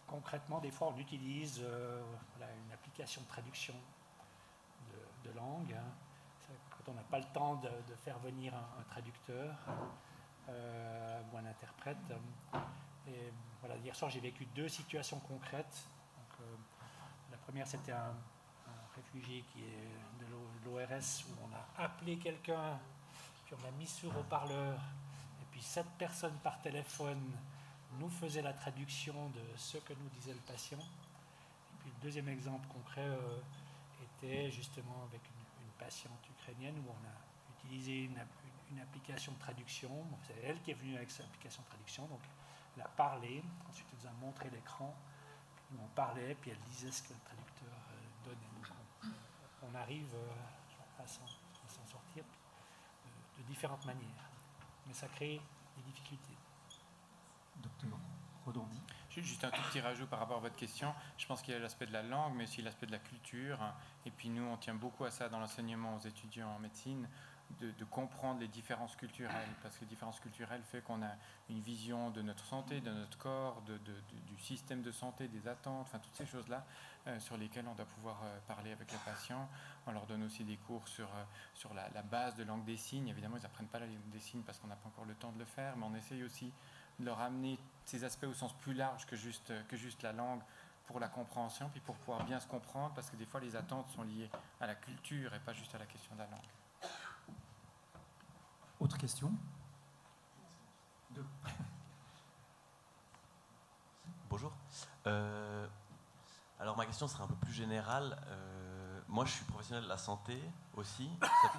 concrètement, des fois, on utilise une application de traduction de langue. Hein. Quand on n'a pas le temps de faire venir un traducteur ou un interprète. Et voilà, hier soir, j'ai vécu 2 situations concrètes. Donc, la première, c'était un réfugié qui est de l'ORS où on a appelé quelqu'un, puis on l'a mis sur haut-parleur, et puis 7 personnes par téléphone nous faisaient la traduction de ce que nous disait le patient. Et puis le deuxième exemple concret était justement avec une patiente ukrainienne où on a utilisé une application de traduction. Bon, c'est elle qui est venue avec cette application de traduction, donc elle a parlé, ensuite elle nous a montré l'écran, puis on parlait, puis elle disait ce que le traducteur donnait. Donc on arrive à s'en sortir de différentes manières, mais ça crée des difficultés. Docteur Rodondi. Juste un tout petit rajout par rapport à votre question. Je pense qu'il y a l'aspect de la langue, mais aussi l'aspect de la culture. Et puis nous, on tient beaucoup à ça dans l'enseignement aux étudiants en médecine, de comprendre les différences culturelles, parce que les différences culturelles fait qu'on a une vision de notre santé, de notre corps, du système de santé, des attentes, enfin toutes ces choses-là sur lesquelles on doit pouvoir parler avec les patients. On leur donne aussi des cours sur la base de langue des signes. Évidemment, ils n'apprennent pas la langue des signes parce qu'on n'a pas encore le temps de le faire, mais on essaye aussi de leur amener ces aspects au sens plus large que juste la langue pour la compréhension, puis pour pouvoir bien se comprendre, parce que des fois les attentes sont liées à la culture et pas juste à la question de la langue. Autre question? Bonjour. Alors ma question sera un peu plus générale. Moi je suis professionnel de la santé aussi.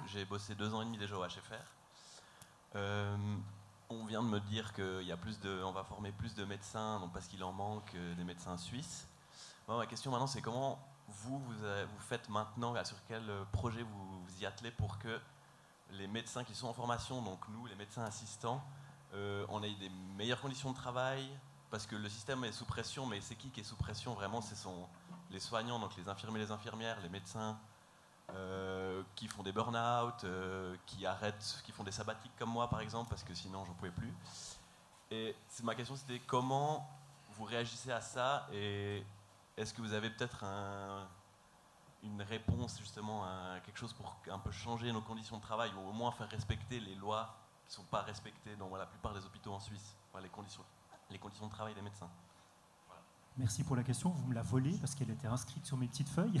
J'ai bossé 2 ans et demi déjà au HFR. On vient de me dire qu'on va former plus de médecins, donc parce qu'il en manque des médecins suisses. Moi, ma question maintenant, c'est comment vous faites maintenant, sur quel projet vous y attelez pour que les médecins qui sont en formation, donc nous, les médecins assistants, on ait des meilleures conditions de travail, parce que le système est sous pression, mais c'est qui est sous pression vraiment? Ce sont les soignants, donc les infirmiers, les infirmières, les médecins, qui font des burn-out, qui arrêtent, qui font des sabbatiques comme moi par exemple, parce que sinon j'en pouvais plus. Et ma question c'était comment vous réagissez à ça, et est-ce que vous avez peut-être une réponse justement à quelque chose pour un peu changer nos conditions de travail, ou au moins faire respecter les lois qui ne sont pas respectées dans la plupart des hôpitaux en Suisse, les conditions de travail des médecins. Voilà. Merci pour la question, vous me la volez parce qu'elle était inscrite sur mes petites feuilles.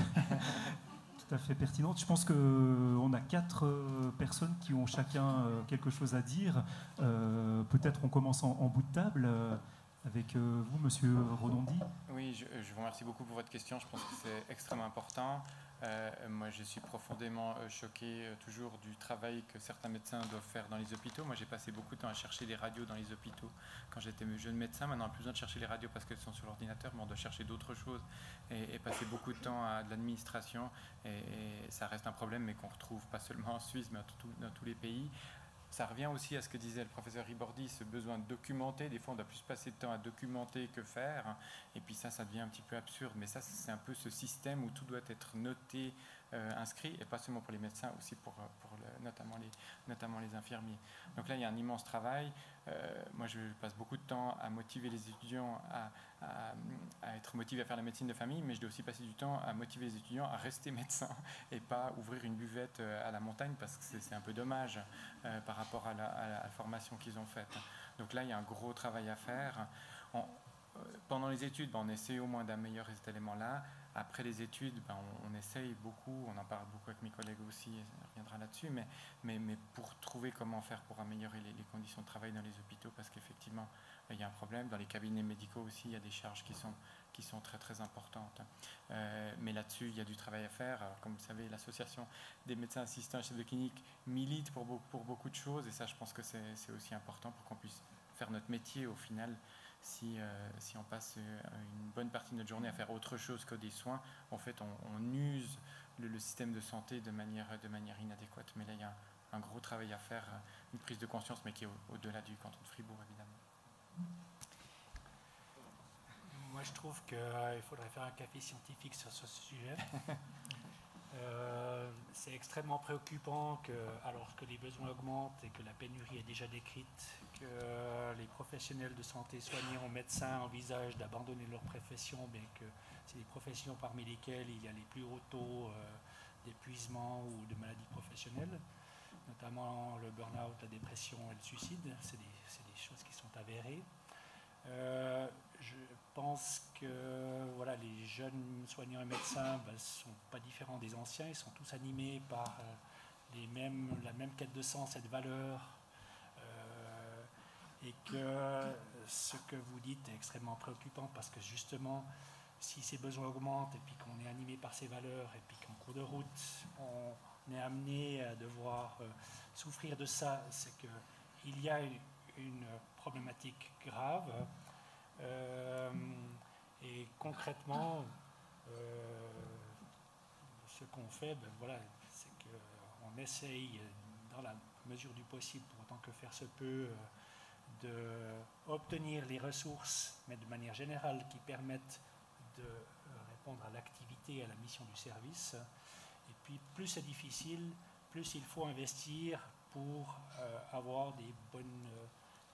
Tout à fait pertinente. Je pense qu'on a 4 personnes qui ont chacun quelque chose à dire. Peut-être on commence en bout de table avec vous, Monsieur Rodondi. Oui, je vous remercie beaucoup pour votre question. Je pense que c'est extrêmement important. Moi, je suis profondément choqué toujours du travail que certains médecins doivent faire dans les hôpitaux. Moi, j'ai passé beaucoup de temps à chercher des radios dans les hôpitaux quand j'étais jeune médecin. Maintenant, on n'a plus besoin de chercher les radios parce qu'elles sont sur l'ordinateur, mais on doit chercher d'autres choses et passer beaucoup de temps à de l'administration. Et ça reste un problème, mais qu'on retrouve pas seulement en Suisse, mais dans tous les pays. Ça revient aussi à ce que disait le professeur Ribordi, ce besoin de documenter. Des fois, on doit plus passer de temps à documenter que faire. Et puis ça devient un petit peu absurde. Mais ça, c'est un peu ce système où tout doit être noté, inscrit, et pas seulement pour les médecins, aussi pour notamment les infirmiers. Donc là, il y a un immense travail. Moi, je passe beaucoup de temps à motiver les étudiants à être motivés à faire la médecine de famille, mais je dois aussi passer du temps à motiver les étudiants à rester médecins et pas ouvrir une buvette à la montagne, parce que c'est un peu dommage par rapport à la formation qu'ils ont faite. Donc là, il y a un gros travail à faire. Pendant les études, on essaie au moins d'améliorer cet élément-là. Après les études, on essaye beaucoup, on en parle beaucoup avec mes collègues aussi, et on reviendra là-dessus, mais pour trouver comment faire pour améliorer les conditions de travail dans les hôpitaux, parce qu'effectivement, il y a un problème. Dans les cabinets médicaux aussi, il y a des charges qui sont très très importantes. Mais là-dessus, il y a du travail à faire. Alors, comme vous savez, l'association des médecins assistants et chefs de clinique milite pour beaucoup de choses, et ça, je pense que c'est aussi important pour qu'on puisse faire notre métier au final. Si on passe une bonne partie de notre journée à faire autre chose que des soins, en fait, on use le système de santé de manière inadéquate. Mais là, il y a un gros travail à faire, une prise de conscience, mais qui est au-delà du canton de Fribourg, évidemment. Moi, je trouve qu'il faudrait faire un café scientifique sur ce sujet. C'est extrêmement préoccupant alors que les besoins augmentent et que la pénurie est déjà décrite, que les professionnels de santé, soignants, médecins, envisagent d'abandonner leur profession, mais que c'est des professions parmi lesquelles il y a les plus hauts taux d'épuisement ou de maladies professionnelles, notamment le burn-out, la dépression et le suicide. C'est des choses qui sont avérées. Je pense que voilà, les jeunes soignants et médecins ne sont pas différents des anciens, ils sont tous animés par la même quête de sens et de valeur, et que ce que vous dites est extrêmement préoccupant parce que justement, si ces besoins augmentent et puis qu'on est animé par ces valeurs et puis qu'en cours de route on est amené à devoir souffrir de ça, c'est qu'il y a une problématique grave. Et concrètement, ce qu'on fait, voilà, c'est qu'on essaye, dans la mesure du possible, pour autant que faire se peut, d'obtenir les ressources, mais de manière générale, qui permettent de répondre à l'activité et à la mission du service. Et puis, plus c'est difficile, plus il faut investir pour avoir des bonnes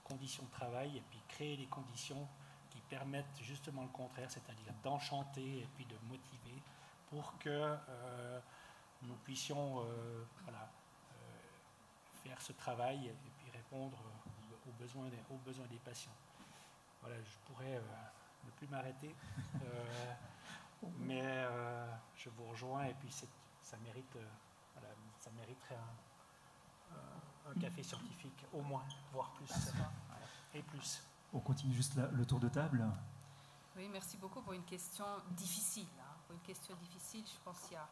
conditions de travail et puis créer les conditions qui permettent justement le contraire, c'est-à-dire d'enchanter et puis de motiver pour que nous puissions faire ce travail et puis répondre aux besoins des patients. Voilà, je pourrais ne plus m'arrêter, mais je vous rejoins et puis ça mériterait un café scientifique au moins, voire plus, et plus. On continue juste le tour de table. Oui, merci beaucoup pour une question difficile. Pour une question difficile, je pense qu'il y a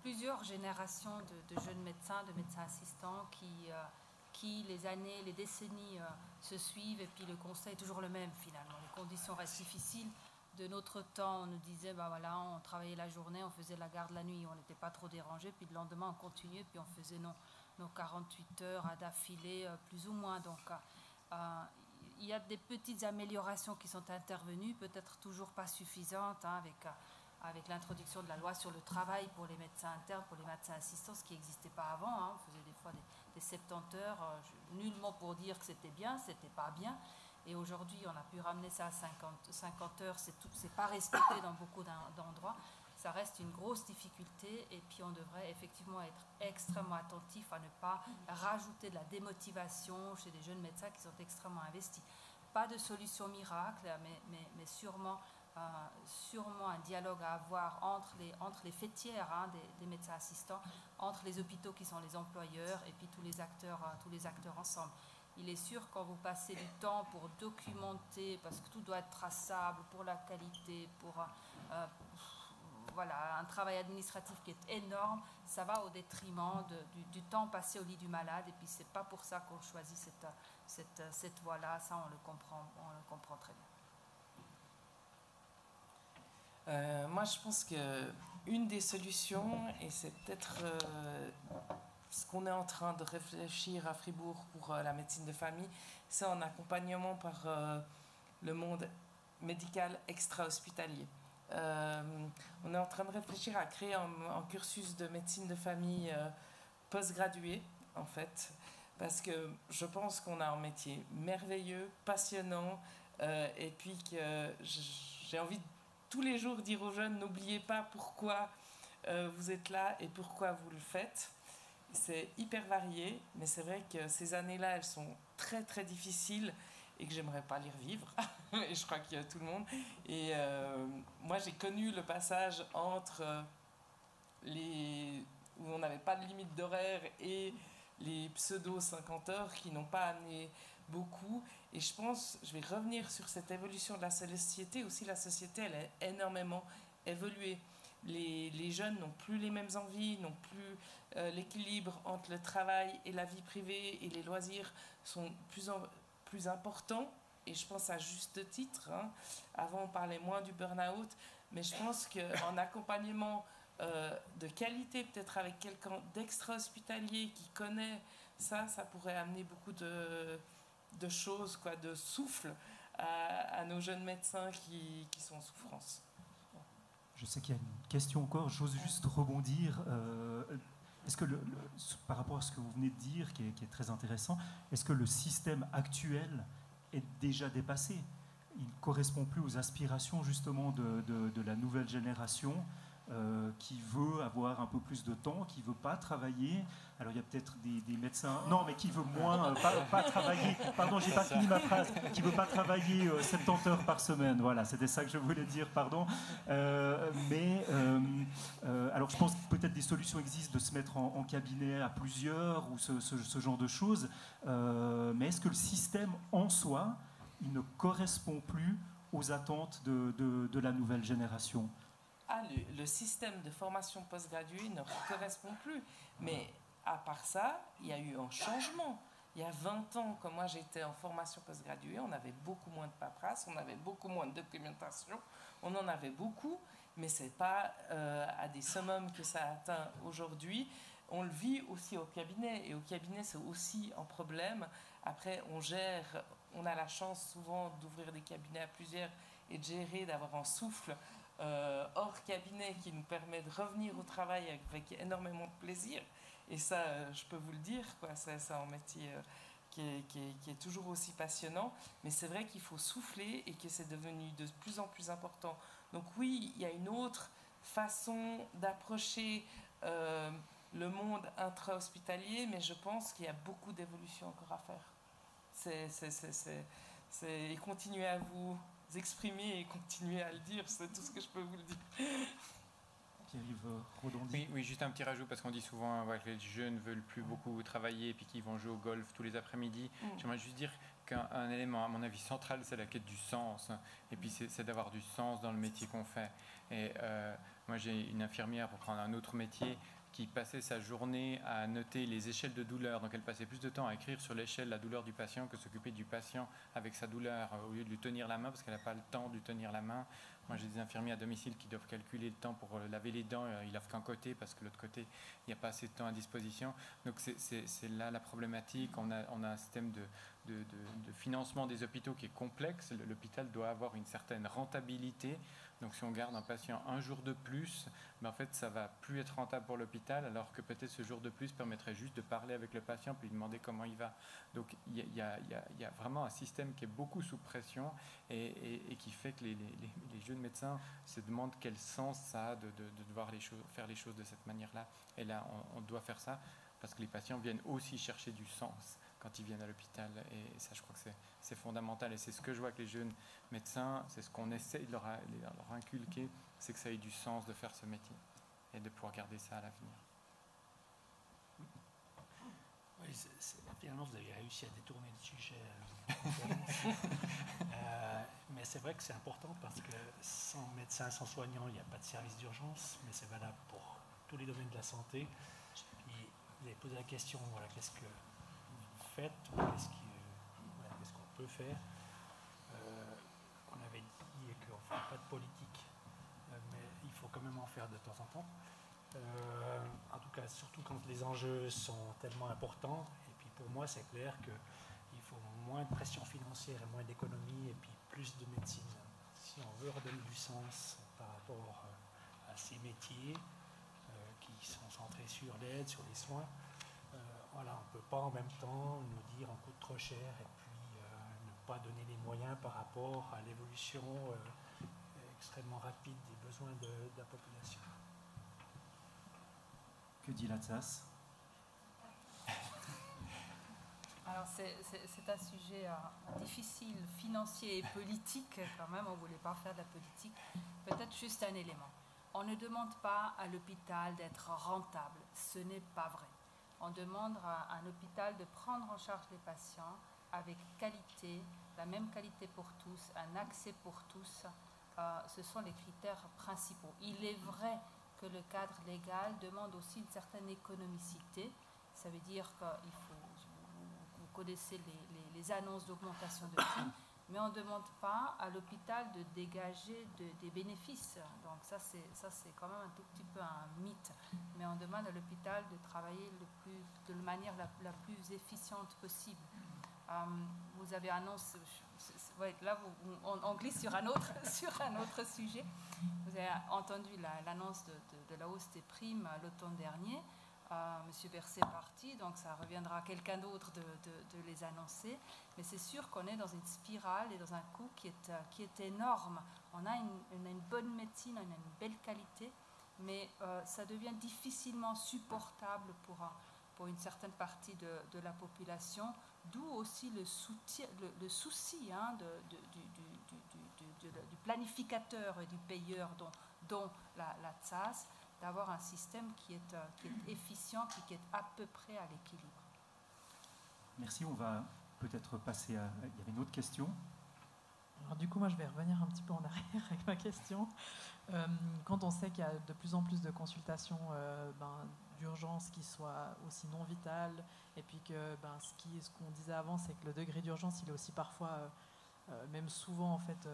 plusieurs générations de jeunes médecins, de médecins assistants qui les années, les décennies se suivent et puis le constat est toujours le même finalement. Les conditions restent difficiles. De notre temps, on nous disait, on travaillait la journée, on faisait la garde la nuit, on n'était pas trop dérangé, puis le lendemain on continuait, puis on faisait nos 48 heures d'affilée, plus ou moins. Donc, il y a des petites améliorations qui sont intervenues, peut-être toujours pas suffisantes, avec l'introduction de la loi sur le travail pour les médecins internes, pour les médecins assistants, ce qui n'existait pas avant. On faisait des fois des 70 heures, nullement pour dire que c'était bien, c'était pas bien. Et aujourd'hui, on a pu ramener ça à 50 heures, c'est pas respecté dans beaucoup d'endroits. Ça reste une grosse difficulté et puis on devrait effectivement être extrêmement attentif à ne pas rajouter de la démotivation chez des jeunes médecins qui sont extrêmement investis. Pas de solution miracle, mais sûrement un dialogue à avoir entre les faîtières des médecins assistants, entre les hôpitaux qui sont les employeurs et puis tous les acteurs ensemble. Il est sûr quand vous passez du temps pour documenter, parce que tout doit être traçable pour la qualité, pour un travail administratif qui est énorme, ça va au détriment du temps passé au lit du malade. Et puis c'est pas pour ça qu'on choisit cette voie-là. Ça, on le comprend très bien. Moi, je pense qu'une des solutions, et c'est peut-être ce qu'on est en train de réfléchir à Fribourg pour la médecine de famille, c'est en accompagnement par le monde médical extra-hospitalier. On est en train de réfléchir à créer un cursus de médecine de famille post-gradué, en fait, parce que je pense qu'on a un métier merveilleux, passionnant, et puis que j'ai envie de tous les jours dire aux jeunes, n'oubliez pas pourquoi vous êtes là et pourquoi vous le faites. C'est hyper varié, mais c'est vrai que ces années-là, elles sont très très difficiles et que j'aimerais pas les revivre. Et je crois qu'il y a tout le monde. Et moi, j'ai connu le passage entre où on n'avait pas de limite d'horaire et les pseudo 50 heures qui n'ont pas amené beaucoup. Et je pense, je vais revenir sur cette évolution de la société. Aussi, la société, elle a énormément évolué. Les jeunes n'ont plus les mêmes envies, n'ont plus l'équilibre entre le travail et la vie privée et les loisirs sont plus importants. Et je pense à juste titre. Avant, on parlait moins du burn-out, mais je pense qu'en accompagnement de qualité, peut-être avec quelqu'un d'extra-hospitalier qui connaît ça pourrait amener beaucoup de choses, de souffle à nos jeunes médecins qui sont en souffrance. Je sais qu'il y a une question encore, j'ose juste rebondir. Est-ce que, par rapport à ce que vous venez de dire, qui est très intéressant, est-ce que le système actuel est déjà dépassé? Il ne correspond plus aux aspirations justement de la nouvelle génération. qui veut avoir un peu plus de temps, qui ne veut pas travailler. Alors il y a peut-être des médecins, non, mais qui veut moins, pas travailler, pardon, j'ai pas fini ma phrase, qui ne veut pas travailler 70 heures par semaine, voilà, c'était ça que je voulais dire, pardon. Alors je pense que peut-être des solutions existent de se mettre en cabinet à plusieurs ou ce genre de choses, mais est-ce que le système en soi, il ne correspond plus aux attentes de la nouvelle génération? Le système de formation postgraduée ne correspond plus. Mais à part ça, il y a eu un changement. Il y a 20 ans, quand moi j'étais en formation postgraduée, on avait beaucoup moins de paperasse, on avait beaucoup moins de documentation, on en avait beaucoup, mais ce n'est pas à des summums que ça atteint aujourd'hui. On le vit aussi au cabinet, et au cabinet c'est aussi un problème. Après, on a la chance souvent d'ouvrir des cabinets à plusieurs et de gérer, d'avoir un souffle hors cabinet qui nous permet de revenir au travail avec énormément de plaisir. Et ça, je peux vous le dire, quoi. C'est un métier qui est toujours aussi passionnant. Mais c'est vrai qu'il faut souffler et que c'est devenu de plus en plus important. Donc oui, il y a une autre façon d'approcher le monde intra-hospitalier, mais je pense qu'il y a beaucoup d'évolution encore à faire. Et continuez à vous exprimer et continuer à le dire, c'est tout ce que je peux vous le dire. Pierre-Yves Rodon. Oui, juste un petit rajout, parce qu'on dit souvent que les jeunes ne veulent plus beaucoup travailler et puis qu'ils vont jouer au golf tous les après-midi. J'aimerais juste dire qu'un élément, à mon avis, central, c'est la quête du sens. Et puis c'est d'avoir du sens dans le métier qu'on fait. Et moi, j'ai une infirmière, pour prendre un autre métier, qui passait sa journée à noter les échelles de douleur. Donc elle passait plus de temps à écrire sur l'échelle la douleur du patient que s'occuper du patient avec sa douleur, au lieu de lui tenir la main, parce qu'elle n'a pas le temps de lui tenir la main. Moi, j'ai des infirmiers à domicile qui doivent calculer le temps pour laver les dents. Ils lavent qu'un côté parce que l'autre côté, il n'y a pas assez de temps à disposition. Donc c'est là la problématique. On a un système de financement des hôpitaux qui est complexe. L'hôpital doit avoir une certaine rentabilité. Donc si on garde un patient un jour de plus, en fait, ça ne va plus être rentable pour l'hôpital, alors que peut-être ce jour de plus permettrait juste de parler avec le patient puis lui demander comment il va. Donc il y a vraiment un système qui est beaucoup sous pression et qui fait que les jeunes médecins se demandent quel sens ça a de devoir faire les choses de cette manière-là. Et là, on doit faire ça parce que les patients viennent aussi chercher du sens quand ils viennent à l'hôpital. Et ça, je crois que c'est fondamental. Et c'est ce que je vois avec les jeunes médecins, c'est ce qu'on essaie de leur inculquer, c'est que ça ait du sens de faire ce métier et de pouvoir garder ça à l'avenir. Oui, finalement, vous avez réussi à détourner le sujet. Mais c'est vrai que c'est important parce que sans médecin, sans soignant, il n'y a pas de service d'urgence, mais c'est valable pour tous les domaines de la santé. Puis, vous avez posé la question, voilà, qu'est-ce que vous faites, qu'est-ce qu'on peut faire. On avait dit qu'on ne ferait pas de politique, mais il faut quand même en faire de temps en temps. En tout cas, surtout quand les enjeux sont tellement importants. Et puis pour moi, c'est clair qu'il faut moins de pression financière et moins d'économie et puis plus de médecine. Si on veut redonner du sens par rapport à ces métiers qui sont centrés sur l'aide, sur les soins, voilà, on ne peut pas en même temps nous dire on coûte trop cher et puis ne pas donner les moyens par rapport à l'évolution extrêmement rapide des besoins de la population. Que dit l'ATSAS? Alors c'est un sujet difficile, financier et politique quand même, on ne voulait pas faire de la politique. Peut-être juste un élément. On ne demande pas à l'hôpital d'être rentable, ce n'est pas vrai. On demande à un hôpital de prendre en charge les patients avec qualité, la même qualité pour tous, un accès pour tous. Ce sont les critères principaux. Il est vrai que le cadre légal demande aussi une certaine économicité. Ça veut dire qu'il faut, vous connaissez les annonces d'augmentation de prix, mais on ne demande pas à l'hôpital de dégager des bénéfices. Donc ça c'est quand même un tout petit peu un mythe. Mais on demande à l'hôpital de travailler de la manière la plus efficiente possible. Vous avez annoncé, là on glisse sur un autre sujet. Vous avez entendu l'annonce de la hausse des primes l'automne dernier. Monsieur Berset est parti, donc ça reviendra à quelqu'un d'autre de les annoncer. Mais c'est sûr qu'on est dans une spirale et dans un coût qui est énorme. On a une bonne médecine, on a une belle qualité, mais ça devient difficilement supportable pour une certaine partie de la population, d'où aussi le souci hein, du planificateur et du payeur, dont la TSAS, d'avoir un système qui est efficient, qui est à peu près à l'équilibre. Merci, on va peut-être passer à... Il y avait une autre question. Alors du coup, moi, je vais revenir un petit peu en arrière avec ma question. Quand on sait qu'il y a de plus en plus de consultations d'urgence qui soient aussi non vitales, et puis que ce qu'on disait avant, c'est que le degré d'urgence, il est aussi parfois, même souvent en fait,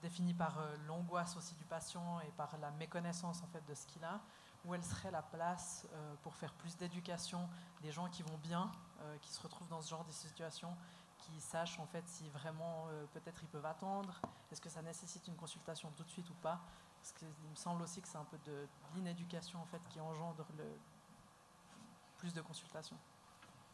défini par l'angoisse aussi du patient et par la méconnaissance en fait de ce qu'il a. Où elle serait la place pour faire plus d'éducation des gens qui vont bien, qui se retrouvent dans ce genre de situation, qui sachent en fait si vraiment peut-être ils peuvent attendre, est-ce que ça nécessite une consultation tout de suite ou pas, parce qu'il me semble aussi que c'est un peu de l'inéducation en fait qui engendre plus de consultations.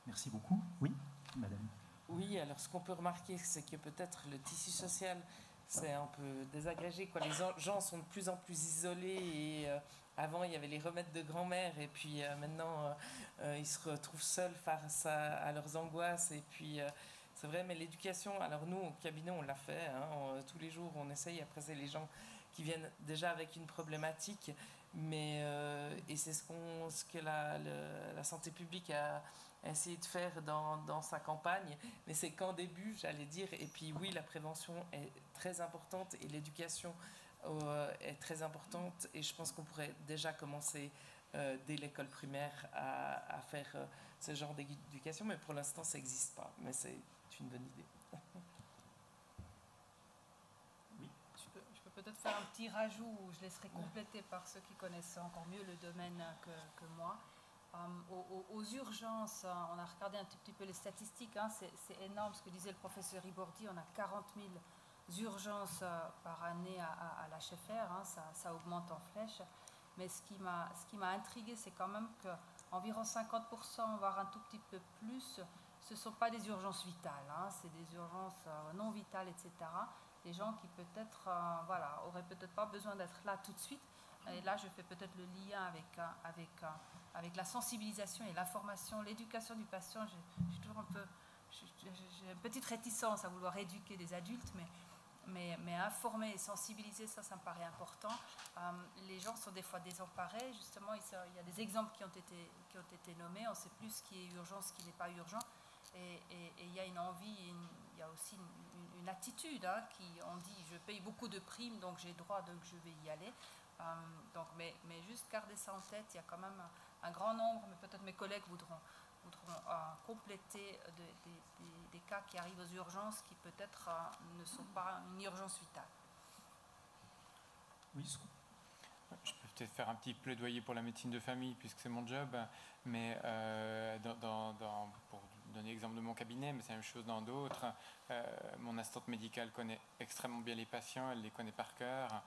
Merci beaucoup. Oui, madame. Oui, alors ce qu'on peut remarquer, c'est que peut-être le tissu social c'est un peu désagrégé, quoi. Les gens sont de plus en plus isolés et avant il y avait les remèdes de grand-mère et puis maintenant ils se retrouvent seuls face à leurs angoisses et puis c'est vrai, mais l'éducation, alors nous au cabinet on l'a fait, hein, tous les jours on essaye, après c'est les gens qui viennent déjà avec une problématique, mais et c'est ce que la santé publique a essayé de faire dans sa campagne, mais c'est qu'en début, j'allais dire, et puis oui, la prévention est très importante et l'éducation est très importante, et je pense qu'on pourrait déjà commencer dès l'école primaire à faire ce genre d'éducation, mais pour l'instant, ça n'existe pas, mais c'est une bonne idée. Oui. Je peux peut-être faire un petit rajout, où je laisserai compléter par ceux qui connaissent encore mieux le domaine que moi. Aux urgences, on a regardé un tout petit peu les statistiques, hein, c'est énorme ce que disait le professeur Ibordi, on a 40 000 urgences par année à l'HFR, hein, ça augmente en flèche, mais ce qui m'a intrigué, c'est quand même qu'environ 50%, voire un tout petit peu plus, ce ne sont pas des urgences vitales, hein, c'est des urgences non vitales, etc. Des gens qui peut-être auraient peut-être pas besoin d'être là tout de suite. Et là, je fais peut-être le lien avec la sensibilisation et l'information, l'éducation du patient. J'ai une petite réticence à vouloir éduquer des adultes, mais informer et sensibiliser, ça me paraît important. Les gens sont des fois désemparés. Justement, il y a des exemples qui ont été nommés. On ne sait plus ce qui est urgent, ce qui n'est pas urgent. Et il y a une envie, il y a aussi une attitude, hein, on dit je paye beaucoup de primes, donc j'ai droit, donc je vais y aller. Mais juste garder ça en tête, il y a quand même un grand nombre, mais peut-être mes collègues voudront compléter des cas qui arrivent aux urgences qui peut-être ne sont pas une urgence vitale. Oui. Je peux peut-être faire un petit plaidoyer pour la médecine de famille, puisque c'est mon job, mais pour donner l'exemple de mon cabinet, mais c'est la même chose dans d'autres. Mon assistante médicale connaît extrêmement bien les patients, elle les connaît par cœur.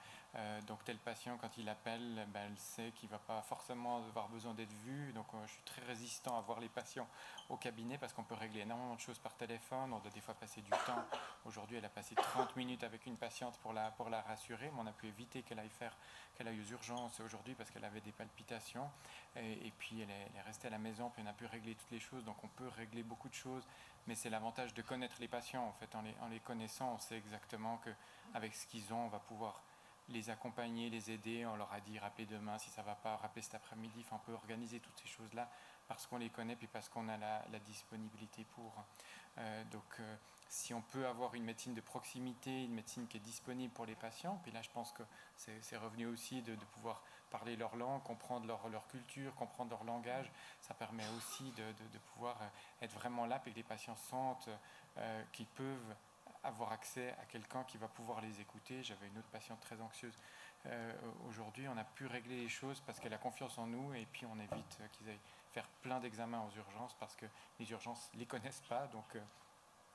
Donc tel patient, quand il appelle, elle sait qu'il ne va pas forcément avoir besoin d'être vu. Donc je suis très résistant à voir les patients au cabinet parce qu'on peut régler énormément de choses par téléphone. On doit des fois passer du temps. Aujourd'hui, elle a passé 30 minutes avec une patiente pour la rassurer, mais on a pu éviter qu'elle aille aux urgences aujourd'hui parce qu'elle avait des palpitations. Et puis elle est restée à la maison, puis on a pu régler toutes les choses. Donc on peut régler beaucoup de choses. Mais c'est l'avantage de connaître les patients. En fait, en les connaissant, on sait exactement qu'avec ce qu'ils ont, on va pouvoir les accompagner, les aider. On leur a dit rappelez demain si ça ne va pas, rappelez cet après-midi. Enfin, on peut organiser toutes ces choses-là parce qu'on les connaît puis parce qu'on a la disponibilité pour. Donc, si on peut avoir une médecine de proximité, une médecine qui est disponible pour les patients, puis là, je pense que c'est revenu aussi de pouvoir parler leur langue, comprendre leur culture, comprendre leur langage. Ça permet aussi de pouvoir être vraiment là et que les patients sentent qu'ils peuvent avoir accès à quelqu'un qui va pouvoir les écouter. J'avais une autre patiente très anxieuse. Aujourd'hui, on a pu régler les choses parce qu'elle a confiance en nous et puis on évite qu'ils aillent faire plein d'examens aux urgences parce que les urgences ne les connaissent pas. Donc,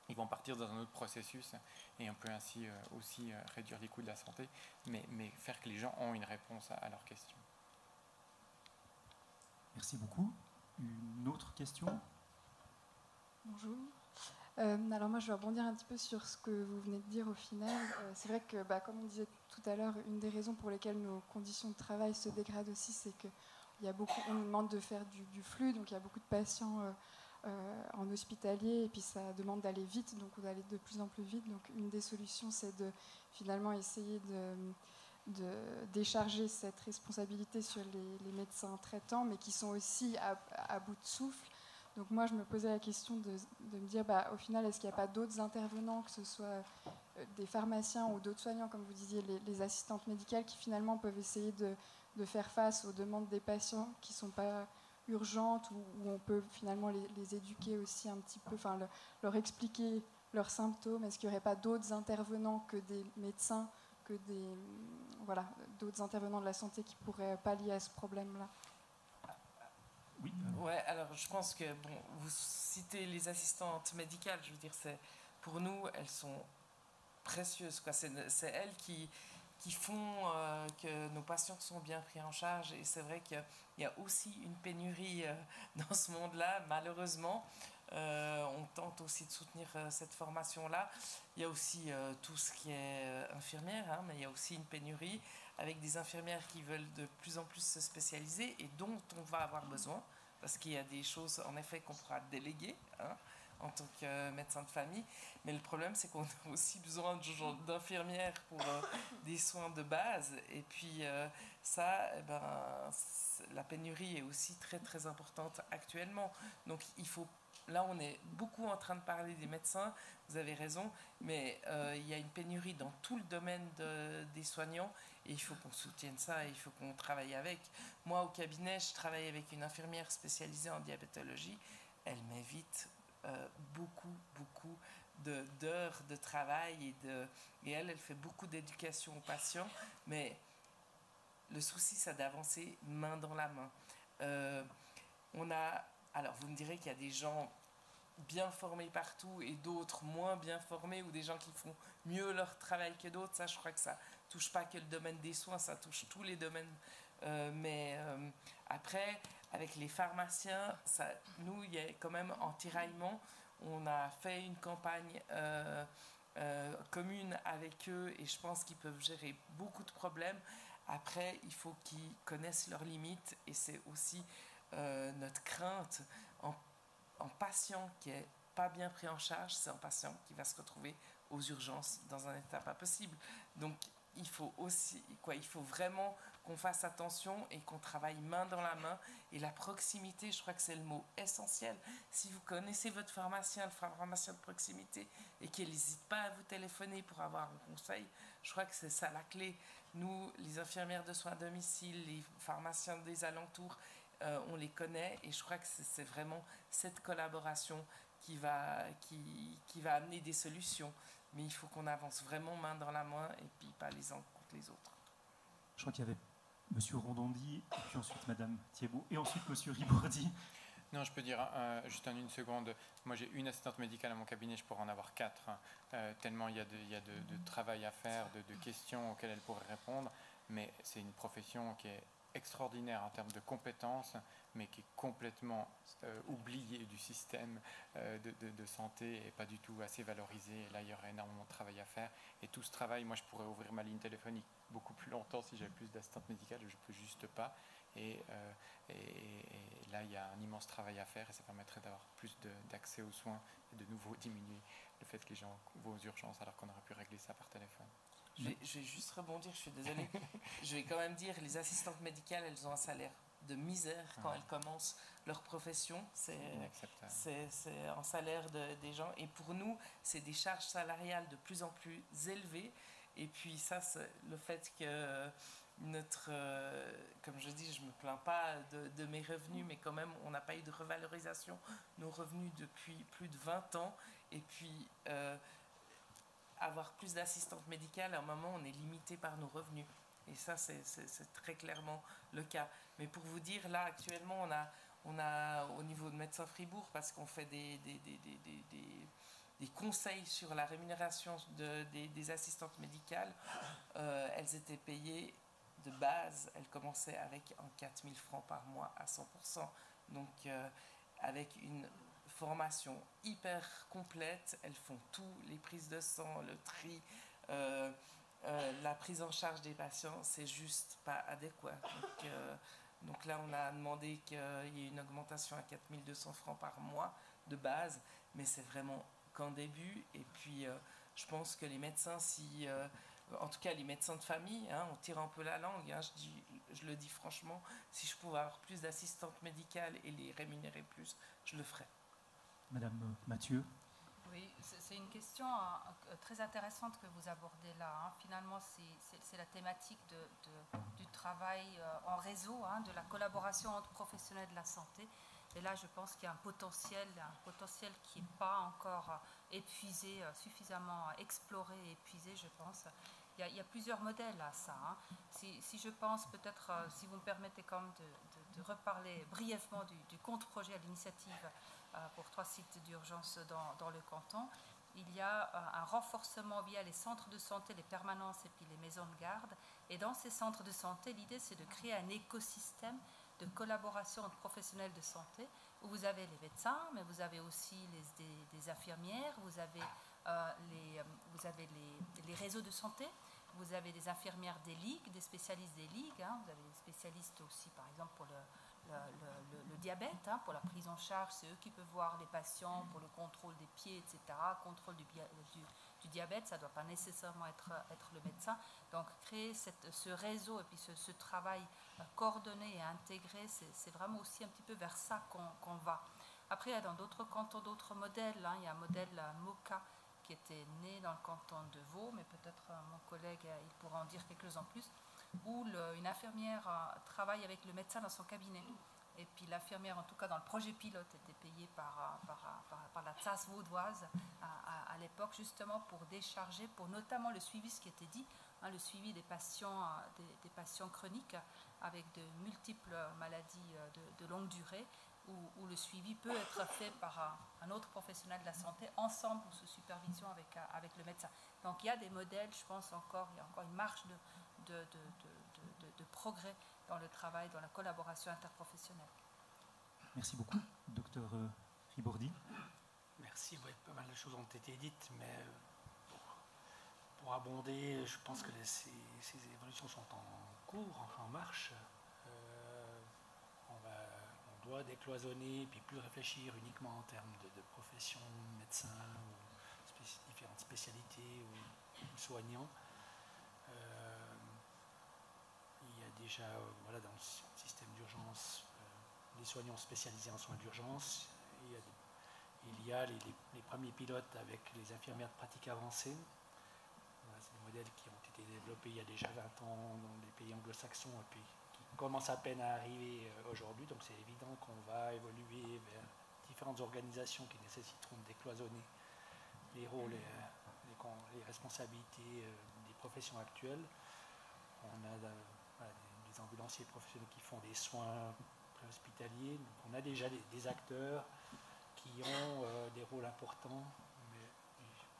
ils vont partir dans un autre processus et on peut ainsi aussi réduire les coûts de la santé, mais faire que les gens ont une réponse à leurs questions. Merci beaucoup. Une autre question ? Bonjour. Alors moi, je vais rebondir un petit peu sur ce que vous venez de dire au final. C'est vrai que, comme on disait tout à l'heure, une des raisons pour lesquelles nos conditions de travail se dégradent aussi, c'est qu'on nous demande de faire du flux, donc il y a beaucoup de patients en hospitalier, et puis ça demande d'aller vite, donc on doit aller de plus en plus vite. Donc une des solutions, c'est de finalement essayer de décharger cette responsabilité sur les médecins traitants, mais qui sont aussi à bout de souffle. Donc moi, je me posais la question de me dire, au final, est-ce qu'il n'y a pas d'autres intervenants, que ce soit des pharmaciens ou d'autres soignants, comme vous disiez, les assistantes médicales, qui finalement peuvent essayer de faire face aux demandes des patients qui ne sont pas urgentes, où on peut finalement les éduquer aussi un petit peu, leur expliquer leurs symptômes. Est-ce qu'il n'y aurait pas d'autres intervenants que des médecins, que d'autres intervenants de la santé qui pourraient pallier à ce problème-là? Oui. Ouais, alors je pense que vous citez les assistantes médicales, je veux dire, pour nous, elles sont précieuses, quoi. C'est elles qui font que nos patients sont bien pris en charge, et c'est vrai qu'il y a aussi une pénurie dans ce monde-là, malheureusement. On tente aussi de soutenir cette formation-là. Il y a aussi tout ce qui est infirmière, mais il y a aussi une pénurie avec des infirmières qui veulent de plus en plus se spécialiser et dont on va avoir besoin, parce qu'il y a des choses en effet qu'on pourra déléguer en tant que médecin de famille. Mais le problème, c'est qu'on a aussi besoin d'infirmières pour des soins de base. Et puis la pénurie est aussi très très importante actuellement. Donc là, on est beaucoup en train de parler des médecins, vous avez raison, mais il y a une pénurie dans tout le domaine des soignants, et il faut qu'on soutienne ça, et il faut qu'on travaille avec. Moi, au cabinet, je travaille avec une infirmière spécialisée en diabétologie. Elle m'évite beaucoup d'heures de travail, et elle fait beaucoup d'éducation aux patients, mais le souci, c'est d'avancer main dans la main. Alors, vous me direz qu'il y a des gens bien formés partout et d'autres moins bien formés, ou des gens qui font mieux leur travail que d'autres. Ça, je crois que ça touche pas que le domaine des soins, ça touche tous les domaines. Mais après, avec les pharmaciens, nous, il y a quand même en tiraillement. On a fait une campagne commune avec eux, et je pense qu'ils peuvent gérer beaucoup de problèmes. Après, il faut qu'ils connaissent leurs limites, et c'est aussi notre crainte en patient qui n'est pas bien pris en charge, c'est un patient qui va se retrouver aux urgences dans un état pas possible. Donc il faut vraiment qu'on fasse attention et qu'on travaille main dans la main. Et la proximité, je crois que c'est le mot essentiel. Si vous connaissez votre pharmacien, le pharmacien de proximité, et qu'il n'hésite pas à vous téléphoner pour avoir un conseil, je crois que c'est ça la clé. Nous, les infirmières de soins à domicile, les pharmaciens des alentours, on les connaît, et je crois que c'est vraiment cette collaboration qui va amener des solutions. Mais il faut qu'on avance vraiment main dans la main, et puis pas les uns contre les autres. Je crois qu'il y avait M. Rondondi, et puis ensuite Mme Thiebaud, et ensuite M. Ribordi. Non, je peux dire juste en une seconde. Moi, j'ai une assistante médicale à mon cabinet, je pourrais en avoir 4. Tellement il y a de travail à faire, de questions auxquelles elle pourrait répondre. Mais c'est une profession qui est extraordinaire en termes de compétences, mais qui est complètement oubliée du système de santé, et pas du tout assez valorisée. Et là, il y aurait énormément de travail à faire. Et tout ce travail, moi, je pourrais ouvrir ma ligne téléphonique beaucoup plus longtemps si j'avais plus d'assistantes médicales. Je ne peux juste pas. Et là, il y a un immense travail à faire, et ça permettrait d'avoir plus d'accès aux soins, et de nouveau diminuer le fait que les gens vont aux urgences alors qu'on aurait pu régler ça par téléphone. Je vais juste rebondir, je suis désolée. Je vais quand même dire, les assistantes médicales, elles ont un salaire de misère quand elles commencent leur profession. C'est un salaire des gens. Et pour nous, c'est des charges salariales de plus en plus élevées. Et puis ça, c'est le fait que comme je dis, je ne me plains pas de mes revenus, mais quand même, on n'a pas eu de revalorisation nos revenus depuis plus de 20 ans. Et puis avoir plus d'assistantes médicales, à un moment, on est limité par nos revenus. Et ça, c'est très clairement le cas. Mais pour vous dire, là, actuellement, on a au niveau de Médecins Fribourg, parce qu'on fait des conseils sur la rémunération des assistantes médicales, elles étaient payées de base, elles commençaient avec un 4 000 francs par mois à 100%. Donc, avec une formation hyper complète. Elles font tout, les prises de sang, le tri, la prise en charge des patients, c'est juste pas adéquat. Donc là, on a demandé qu'il y ait une augmentation à 4 200 francs par mois de base, mais c'est vraiment qu'en début. Et puis, je pense que les médecins, en tout cas les médecins de famille, hein, on tire un peu la langue, hein, je le dis franchement, si je pouvais avoir plus d'assistantes médicales et les rémunérer plus, je le ferais. Madame Mathieu. Oui, c'est une question très intéressante que vous abordez là. Hein. Finalement, c'est la thématique du travail en réseau, hein, de la collaboration entre professionnels de la santé. Et là, je pense qu'il y a un potentiel qui n'est pas encore épuisé, suffisamment exploré et épuisé, je pense. Il y a plusieurs modèles à ça. Hein. Si je pense peut-être, si vous me permettez quand même de reparler brièvement du contre-projet à l'initiative pour 3 sites d'urgence dans le canton, il y a un renforcement via les centres de santé, les permanences et puis les maisons de garde. Et dans ces centres de santé, l'idée c'est de créer un écosystème de collaboration entre professionnels de santé, où vous avez les médecins, mais vous avez aussi des infirmières, vous avez les réseaux de santé, vous avez des infirmières des ligues, des spécialistes des ligues, hein, vous avez des spécialistes aussi par exemple pour le diabète, hein, pour la prise en charge, c'est eux qui peuvent voir les patients pour le contrôle des pieds, etc., contrôle du diabète, ça ne doit pas nécessairement être le médecin. Donc créer ce réseau et puis ce travail coordonné et intégré, c'est vraiment aussi un petit peu vers ça qu'on va. Après, il y a dans d'autres cantons d'autres modèles, hein. Il y a un modèle MOCA qui était né dans le canton de Vaud, mais peut-être mon collègue il pourra en dire quelque chose en plus, où une infirmière travaille avec le médecin dans son cabinet. Et puis l'infirmière, en tout cas dans le projet pilote, était payée par la TSAS vaudoise à l'époque, justement pour décharger, pour notamment le suivi, ce qui était dit, hein, le suivi des patients chroniques avec de multiples maladies de longue durée, où le suivi peut être fait par un autre professionnel de la santé, ensemble ou sous supervision avec le médecin. Donc il y a des modèles, je pense il y a encore une marge de progrès dans le travail, dans la collaboration interprofessionnelle. Merci beaucoup, docteur Ribordi. Merci, ouais, pas mal de choses ont été dites, mais pour abonder, je pense que ces évolutions sont en cours, en marche. On doit décloisonner, puis plus réfléchir uniquement en termes de profession, médecin, ou différentes spécialités, ou soignants. Il y a déjà, dans le système d'urgence, des soignants spécialisés en soins d'urgence. Il y a les premiers pilotes avec les infirmières de pratique avancée. C'est des modèles qui ont été développés il y a déjà 20 ans dans les pays anglo-saxons et puis qui commencent à peine à arriver aujourd'hui. Donc c'est évident qu'on va évoluer vers différentes organisations qui nécessiteront de décloisonner les rôles et les responsabilités des professions actuelles. On a des ambulanciers professionnels qui font des soins préhospitaliers. Donc on a déjà des acteurs qui ont des rôles importants, mais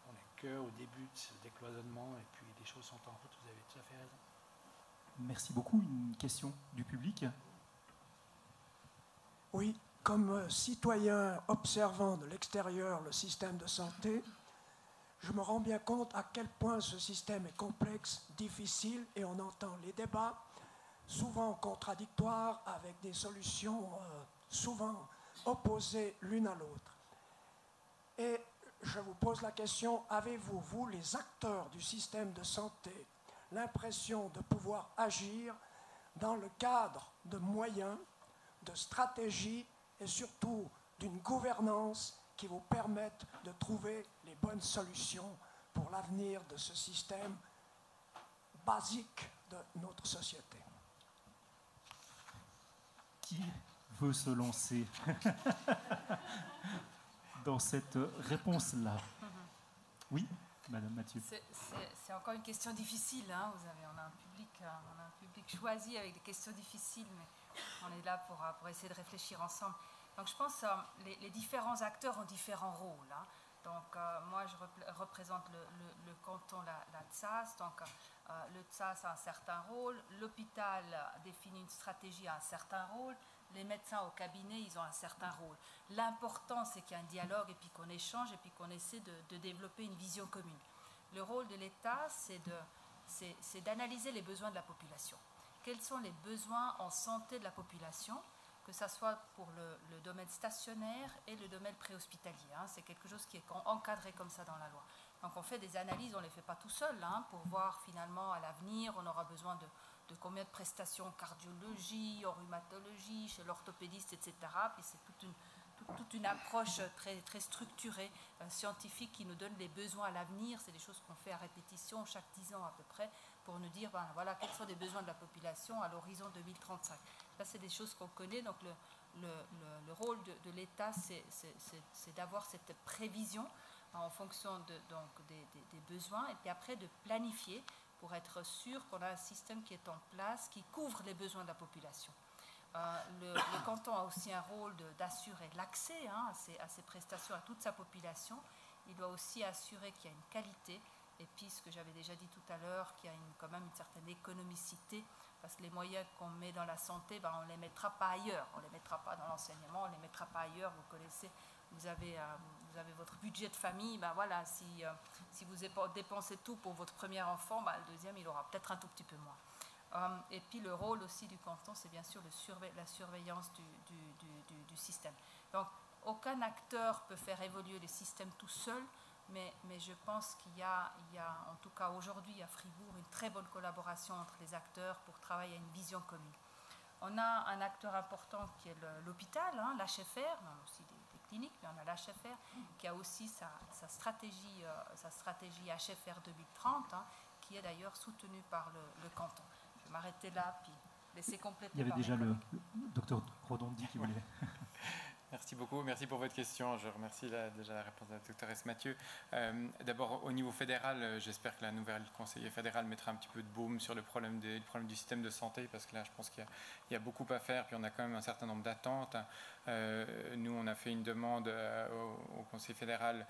on n'est qu'au début de ce décloisonnement et puis les choses sont en route, vous avez tout à fait raison. Merci beaucoup. Une question du public? Oui, comme citoyen observant de l'extérieur le système de santé, je me rends bien compte à quel point ce système est complexe, difficile, et on entend les débats souvent contradictoires avec des solutions souvent opposées l'une à l'autre. Et je vous pose la question, avez-vous, vous, les acteurs du système de santé, l'impression de pouvoir agir dans le cadre de moyens, de stratégies et surtout d'une gouvernance qui vous permettent de trouver les bonnes solutions pour l'avenir de ce système basique de notre société? Qui veut se lancer dans cette réponse-là? Oui, Madame Mathieu. C'est encore une question difficile. Hein. On a un public choisi avec des questions difficiles, mais on est là pour essayer de réfléchir ensemble. Donc je pense que les différents acteurs ont différents rôles. Hein. Donc moi, je représente le canton, la TSAS. Donc le TSAS a un certain rôle, l'hôpital définit une stratégie à un certain rôle, les médecins au cabinet, ils ont un certain rôle. L'important, c'est qu'il y ait un dialogue et puis qu'on échange et puis qu'on essaie de développer une vision commune. Le rôle de l'État, c'est d'analyser les besoins de la population. Quels sont les besoins en santé de la population, que ce soit pour le domaine stationnaire et le domaine préhospitalier. C'est quelque chose qui est encadré comme ça dans la loi. Donc on fait des analyses, on ne les fait pas tout seul, pour voir finalement à l'avenir, on aura besoin de combien de prestations en cardiologie, en rhumatologie, chez l'orthopédiste, etc. Puis c'est toute une approche très, très structurée, scientifique, qui nous donne les besoins à l'avenir. C'est des choses qu'on fait à répétition chaque 10 ans à peu près, pour nous dire, voilà, quels sont les besoins de la population à l'horizon 2035. Ça, c'est des choses qu'on connaît. Donc le rôle de l'État, c'est d'avoir cette prévision en fonction des besoins, et puis après de planifier pour être sûr qu'on a un système qui est en place, qui couvre les besoins de la population. Le canton a aussi un rôle d'assurer l'accès à ces prestations à toute sa population. Il doit aussi assurer qu'il y a une qualité, et puis ce que j'avais déjà dit tout à l'heure, qu'il y a quand même une certaine économicité, parce que les moyens qu'on met dans la santé, on ne les mettra pas ailleurs, on ne les mettra pas dans l'enseignement, on ne les mettra pas ailleurs. Vous connaissez, vous avez votre budget de famille, voilà, si vous dépensez tout pour votre premier enfant, le deuxième, il aura peut-être un tout petit peu moins. Et puis le rôle aussi du canton, c'est bien sûr la surveillance du système. Donc aucun acteur peut faire évoluer le système tout seul, mais je pense qu'il y a, en tout cas aujourd'hui à Fribourg, une très bonne collaboration entre les acteurs pour travailler à une vision commune. On a un acteur important qui est l'hôpital, l'HFR, on a aussi des cliniques, mais on a l'HFR qui a aussi sa stratégie HFR 2030, qui est d'ailleurs soutenue par le canton. Je vais m'arrêter là, puis laisser compléter. Il y avait déjà le docteur Rodondi qui voulait... Merci beaucoup, merci pour votre question. Je remercie déjà la réponse de la doctoresse Mathieu. D'abord, au niveau fédéral, j'espère que la nouvelle conseillère fédérale mettra un petit peu de baume sur le problème du système de santé, parce que là, je pense qu'il y a beaucoup à faire, puis on a quand même un certain nombre d'attentes. Nous, on a fait une demande au Conseil fédéral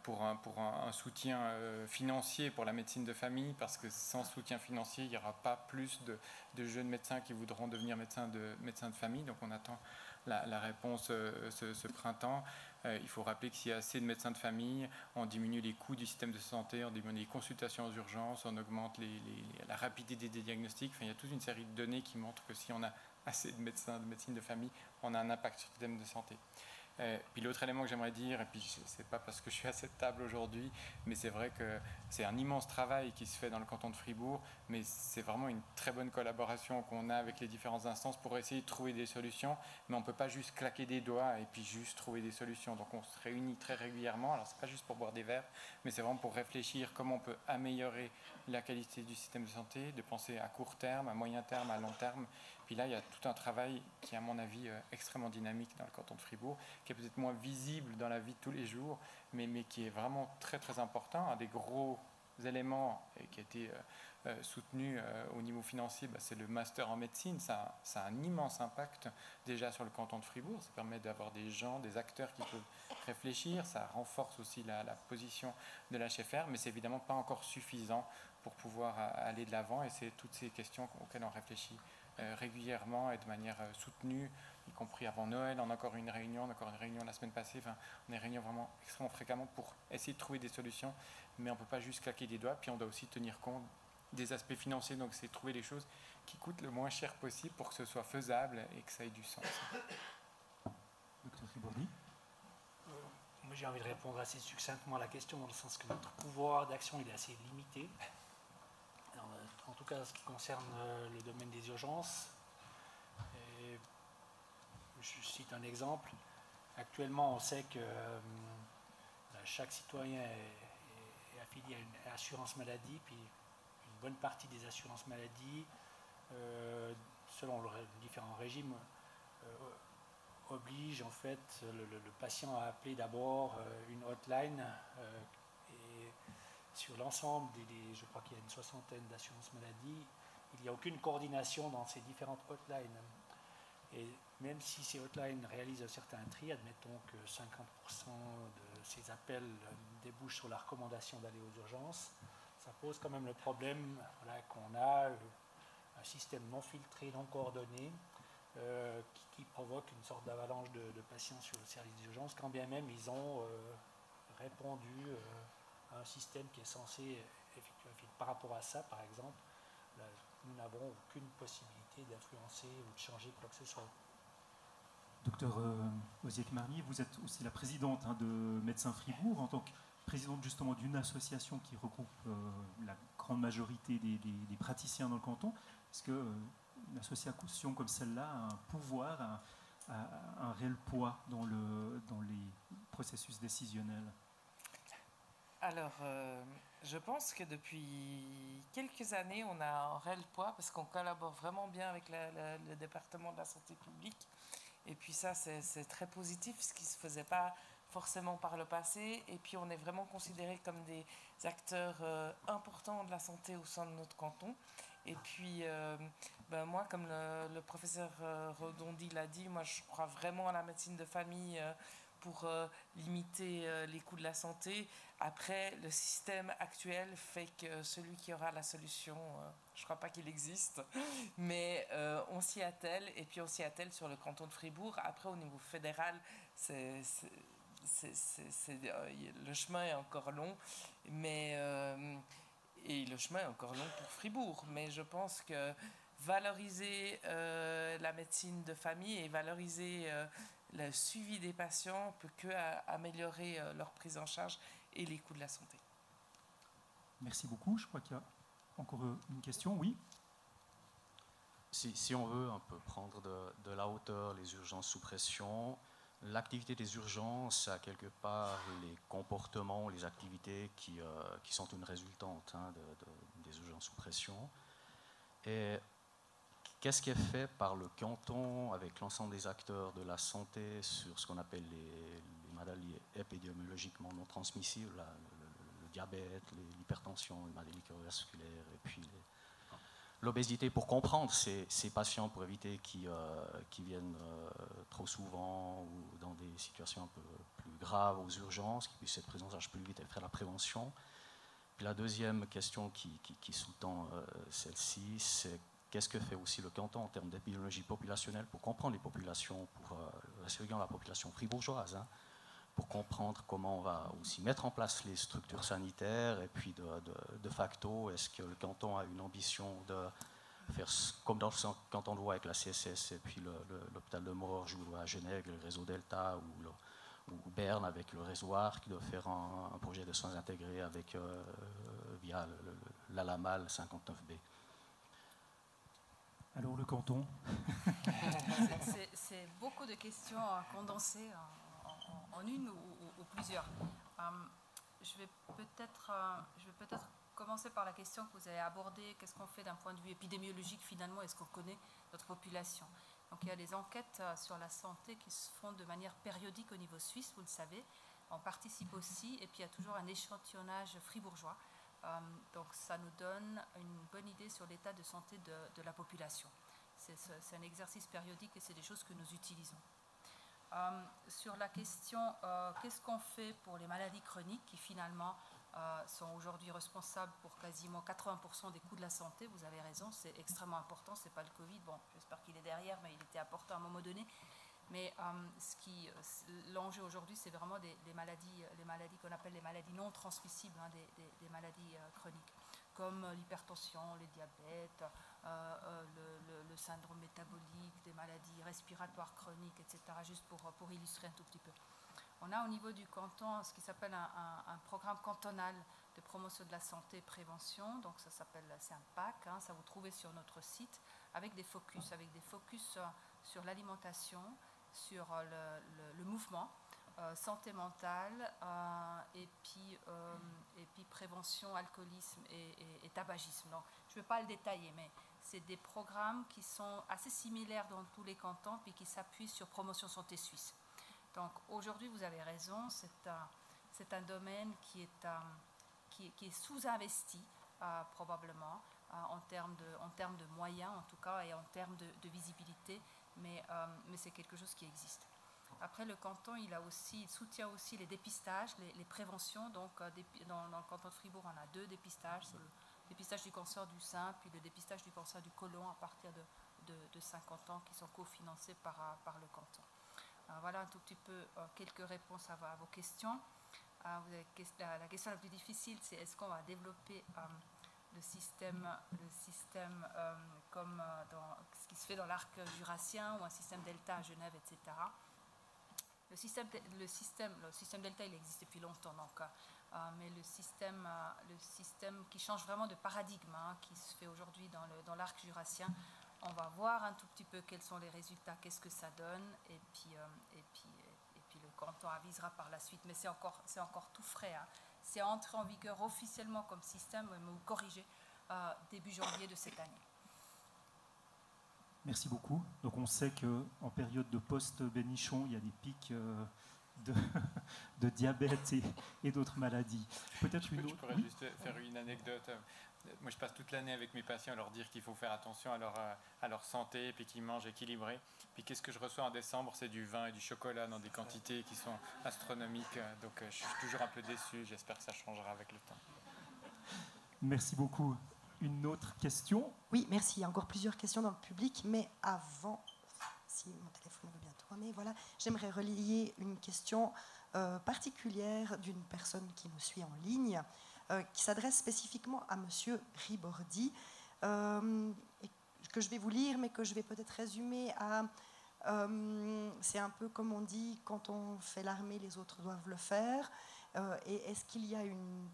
pour un soutien financier pour la médecine de famille, parce que sans soutien financier, il n'y aura pas plus de jeunes médecins qui voudront devenir médecins de famille. Donc, on attend la réponse ce printemps. Il faut rappeler que s'il y a assez de médecins de famille, on diminue les coûts du système de santé, on diminue les consultations aux urgences, on augmente la rapidité des diagnostics. Enfin, il y a toute une série de données qui montrent que si on a assez de médecins de médecine de famille, on a un impact sur le système de santé. Puis l'autre élément que j'aimerais dire, et puis c'est pas parce que je suis à cette table aujourd'hui, mais c'est vrai que c'est un immense travail qui se fait dans le canton de Fribourg, mais c'est vraiment une très bonne collaboration qu'on a avec les différentes instances pour essayer de trouver des solutions, mais on ne peut pas juste claquer des doigts et puis juste trouver des solutions. Donc on se réunit très régulièrement, alors c'est pas juste pour boire des verres, mais c'est vraiment pour réfléchir comment on peut améliorer la qualité du système de santé, de penser à court terme, à moyen terme, à long terme. Puis là, il y a tout un travail qui est, à mon avis, extrêmement dynamique dans le canton de Fribourg, qui est peut-être moins visible dans la vie de tous les jours, mais qui est vraiment très, très important. Un des gros éléments qui a été soutenu au niveau financier, c'est le master en médecine. Ça a un immense impact déjà sur le canton de Fribourg. Ça permet d'avoir des gens, des acteurs qui peuvent réfléchir. Ça renforce aussi la position de l'HFR, mais c'est évidemment pas encore suffisant pour pouvoir aller de l'avant. Et c'est toutes ces questions auxquelles on réfléchit régulièrement et de manière soutenue, y compris avant Noël. On a encore une réunion la semaine passée. Enfin, on est réunis vraiment extrêmement fréquemment pour essayer de trouver des solutions, mais on ne peut pas juste claquer des doigts. Puis on doit aussi tenir compte des aspects financiers, donc c'est trouver les choses qui coûtent le moins cher possible pour que ce soit faisable et que ça ait du sens. Docteur Ribordi. Moi j'ai envie de répondre assez succinctement à la question, dans le sens que notre pouvoir d'action il est assez limité. En tout cas, en ce qui concerne le domaine des urgences, et je cite un exemple. Actuellement, on sait que chaque citoyen est affilié à une assurance maladie, puis une bonne partie des assurances maladie, selon les différents régimes, oblige en fait le patient à appeler d'abord une hotline. Et sur l'ensemble je crois qu'il y a une soixantaine d'assurances maladie, il n'y a aucune coordination dans ces différentes hotlines. Et même si ces hotlines réalisent un certain tri, admettons que 50% de ces appels débouchent sur la recommandation d'aller aux urgences, ça pose quand même le problème qu'on a un système non filtré, non coordonné, qui provoquent une sorte d'avalanche de patients sur le service d'urgence, quand bien même ils ont répondu à un système qui est censé effectuer. Par rapport à ça, par exemple, là, nous n'avons aucune possibilité d'influencer ou de changer quoi que ce soit. Docteur Osiek-Marnier, vous êtes aussi la présidente de Médecins Fribourg, en tant que présidente justement d'une association qui regroupe la grande majorité des praticiens dans le canton. Est-ce qu'une association comme celle-là a un pouvoir, un réel poids dans les processus décisionnels? Alors, je pense que depuis quelques années, on a un réel poids parce qu'on collabore vraiment bien avec le département de la santé publique. Et puis ça, c'est très positif, ce qui ne se faisait pas forcément par le passé. Et puis on est vraiment considérés comme des acteurs importants de la santé au sein de notre canton. Et puis moi, comme le professeur Redondi l'a dit, moi je crois vraiment à la médecine de famille pour limiter les coûts de la santé. Après, le système actuel fait que celui qui aura la solution, je ne crois pas qu'il existe, mais on s'y attelle, et puis on s'y attelle sur le canton de Fribourg. Après, au niveau fédéral, le chemin est encore long, et le chemin est encore long pour Fribourg. Mais je pense que valoriser la médecine de famille et valoriser le suivi des patients peut qu'améliorer leur prise en charge et les coûts de la santé. Merci beaucoup. Je crois qu'il y a encore une question. Oui. Si on veut un peu prendre de la hauteur les urgences sous pression, l'activité des urgences a quelque part les comportements, les activités qui sont une résultante des urgences sous pression. Et qu'est-ce qui est fait par le canton avec l'ensemble des acteurs de la santé sur ce qu'on appelle les maladies épidémiologiquement non transmissibles, le diabète, l'hypertension, les maladies cardiovasculaires et puis l'obésité, pour comprendre ces patients, pour éviter qu'ils viennent trop souvent ou dans des situations un peu plus graves aux urgences, qu'ils puissent être pris en charge plus vite et faire la prévention. Puis la deuxième question qui sous-tend celle-ci, c'est qu'est-ce que fait aussi le canton en termes d'épidémiologie populationnelle pour comprendre les populations, pour la population fribourgeoise, pour comprendre comment on va aussi mettre en place les structures sanitaires, et puis de facto, est-ce que le canton a une ambition de faire comme dans le canton de Vaud avec la CSS et puis l'hôpital de Morges, ou à Genève le réseau Delta, ou Berne avec le réseau-Arc, qui doit faire un projet de soins intégrés avec, via l'ALAMAL 59B. Alors le canton. C'est beaucoup de questions condensées en une ou plusieurs. Je vais peut-être commencer par la question que vous avez abordée. Qu'est-ce qu'on fait d'un point de vue épidémiologique finalement? Est-ce qu'on connaît notre population? Donc il y a des enquêtes sur la santé qui se font de manière périodique au niveau suisse, vous le savez. On participe aussi, et puis il y a toujours un échantillonnage fribourgeois. Donc ça nous donne une bonne idée sur l'état de santé de la population. C'est un exercice périodique et c'est des choses que nous utilisons. Sur la question, qu'est-ce qu'on fait pour les maladies chroniques qui finalement sont aujourd'hui responsables pour quasiment 80% des coûts de la santé? Vous avez raison, c'est extrêmement important, c'est pas le Covid, bon, j'espère qu'il est derrière, mais il était important à un moment donné. Mais l'enjeu aujourd'hui, c'est vraiment les maladies qu'on appelle les maladies non transmissibles, des maladies chroniques, comme l'hypertension, le diabète, le syndrome métabolique, des maladies respiratoires chroniques, etc., juste pour illustrer un tout petit peu. On a au niveau du canton ce qui s'appelle un programme cantonal de promotion de la santé et prévention, donc c'est un PAC, ça vous trouvez sur notre site, avec des focus sur l'alimentation, sur le mouvement, santé mentale, et puis prévention, alcoolisme et tabagisme. Donc, je ne vais pas le détailler, mais c'est des programmes qui sont assez similaires dans tous les cantons, puis qui s'appuient sur promotion santé suisse. Donc, aujourd'hui, vous avez raison, c'est un domaine qui est sous-investi, probablement, en termes de moyens, en tout cas, et en termes de visibilité, mais c'est quelque chose qui existe. Après, le canton, il soutient aussi les dépistages, les préventions. Donc, dans le canton de Fribourg, on a 2 dépistages. C'est le dépistage du cancer du sein, puis le dépistage du cancer du côlon à partir de 50 ans qui sont cofinancés par le canton. Voilà un tout petit peu quelques réponses à vos questions. La question la plus difficile, c'est est-ce qu'on va développer le système comme dans ce qui se fait dans l'arc jurassien ou un système delta à Genève, etc. Le système delta, il existe depuis longtemps, donc, mais le système qui change vraiment de paradigme, qui se fait aujourd'hui dans l'arc jurassien, on va voir un tout petit peu quels sont les résultats, qu'est-ce que ça donne, et puis le canton avisera par la suite, mais c'est encore tout frais. C'est entré en vigueur officiellement comme système, ou corrigé, début janvier de cette année. Merci beaucoup. Donc on sait qu'en période de post-Bénichon, il y a des pics de diabète et d'autres maladies. Peut-être une autre. Je pourrais juste faire une anecdote. Moi, je passe toute l'année avec mes patients à leur dire qu'il faut faire attention à leur santé et puis qu'ils mangent équilibré. Puis qu'est-ce que je reçois en décembre? C'est du vin et du chocolat dans des quantités qui sont astronomiques. Donc je suis toujours un peu déçu. J'espère que ça changera avec le temps. Merci beaucoup. Une autre question? Oui, merci. Il y a encore plusieurs questions dans le public, mais avant, si mon téléphone veut bien tourner, voilà, j'aimerais relayer une question particulière d'une personne qui nous suit en ligne, qui s'adresse spécifiquement à Monsieur Ribordi, et que je vais vous lire, mais que je vais peut-être résumer à... c'est un peu comme on dit, quand on fait l'armée, les autres doivent le faire. Et est-ce qu'il y a une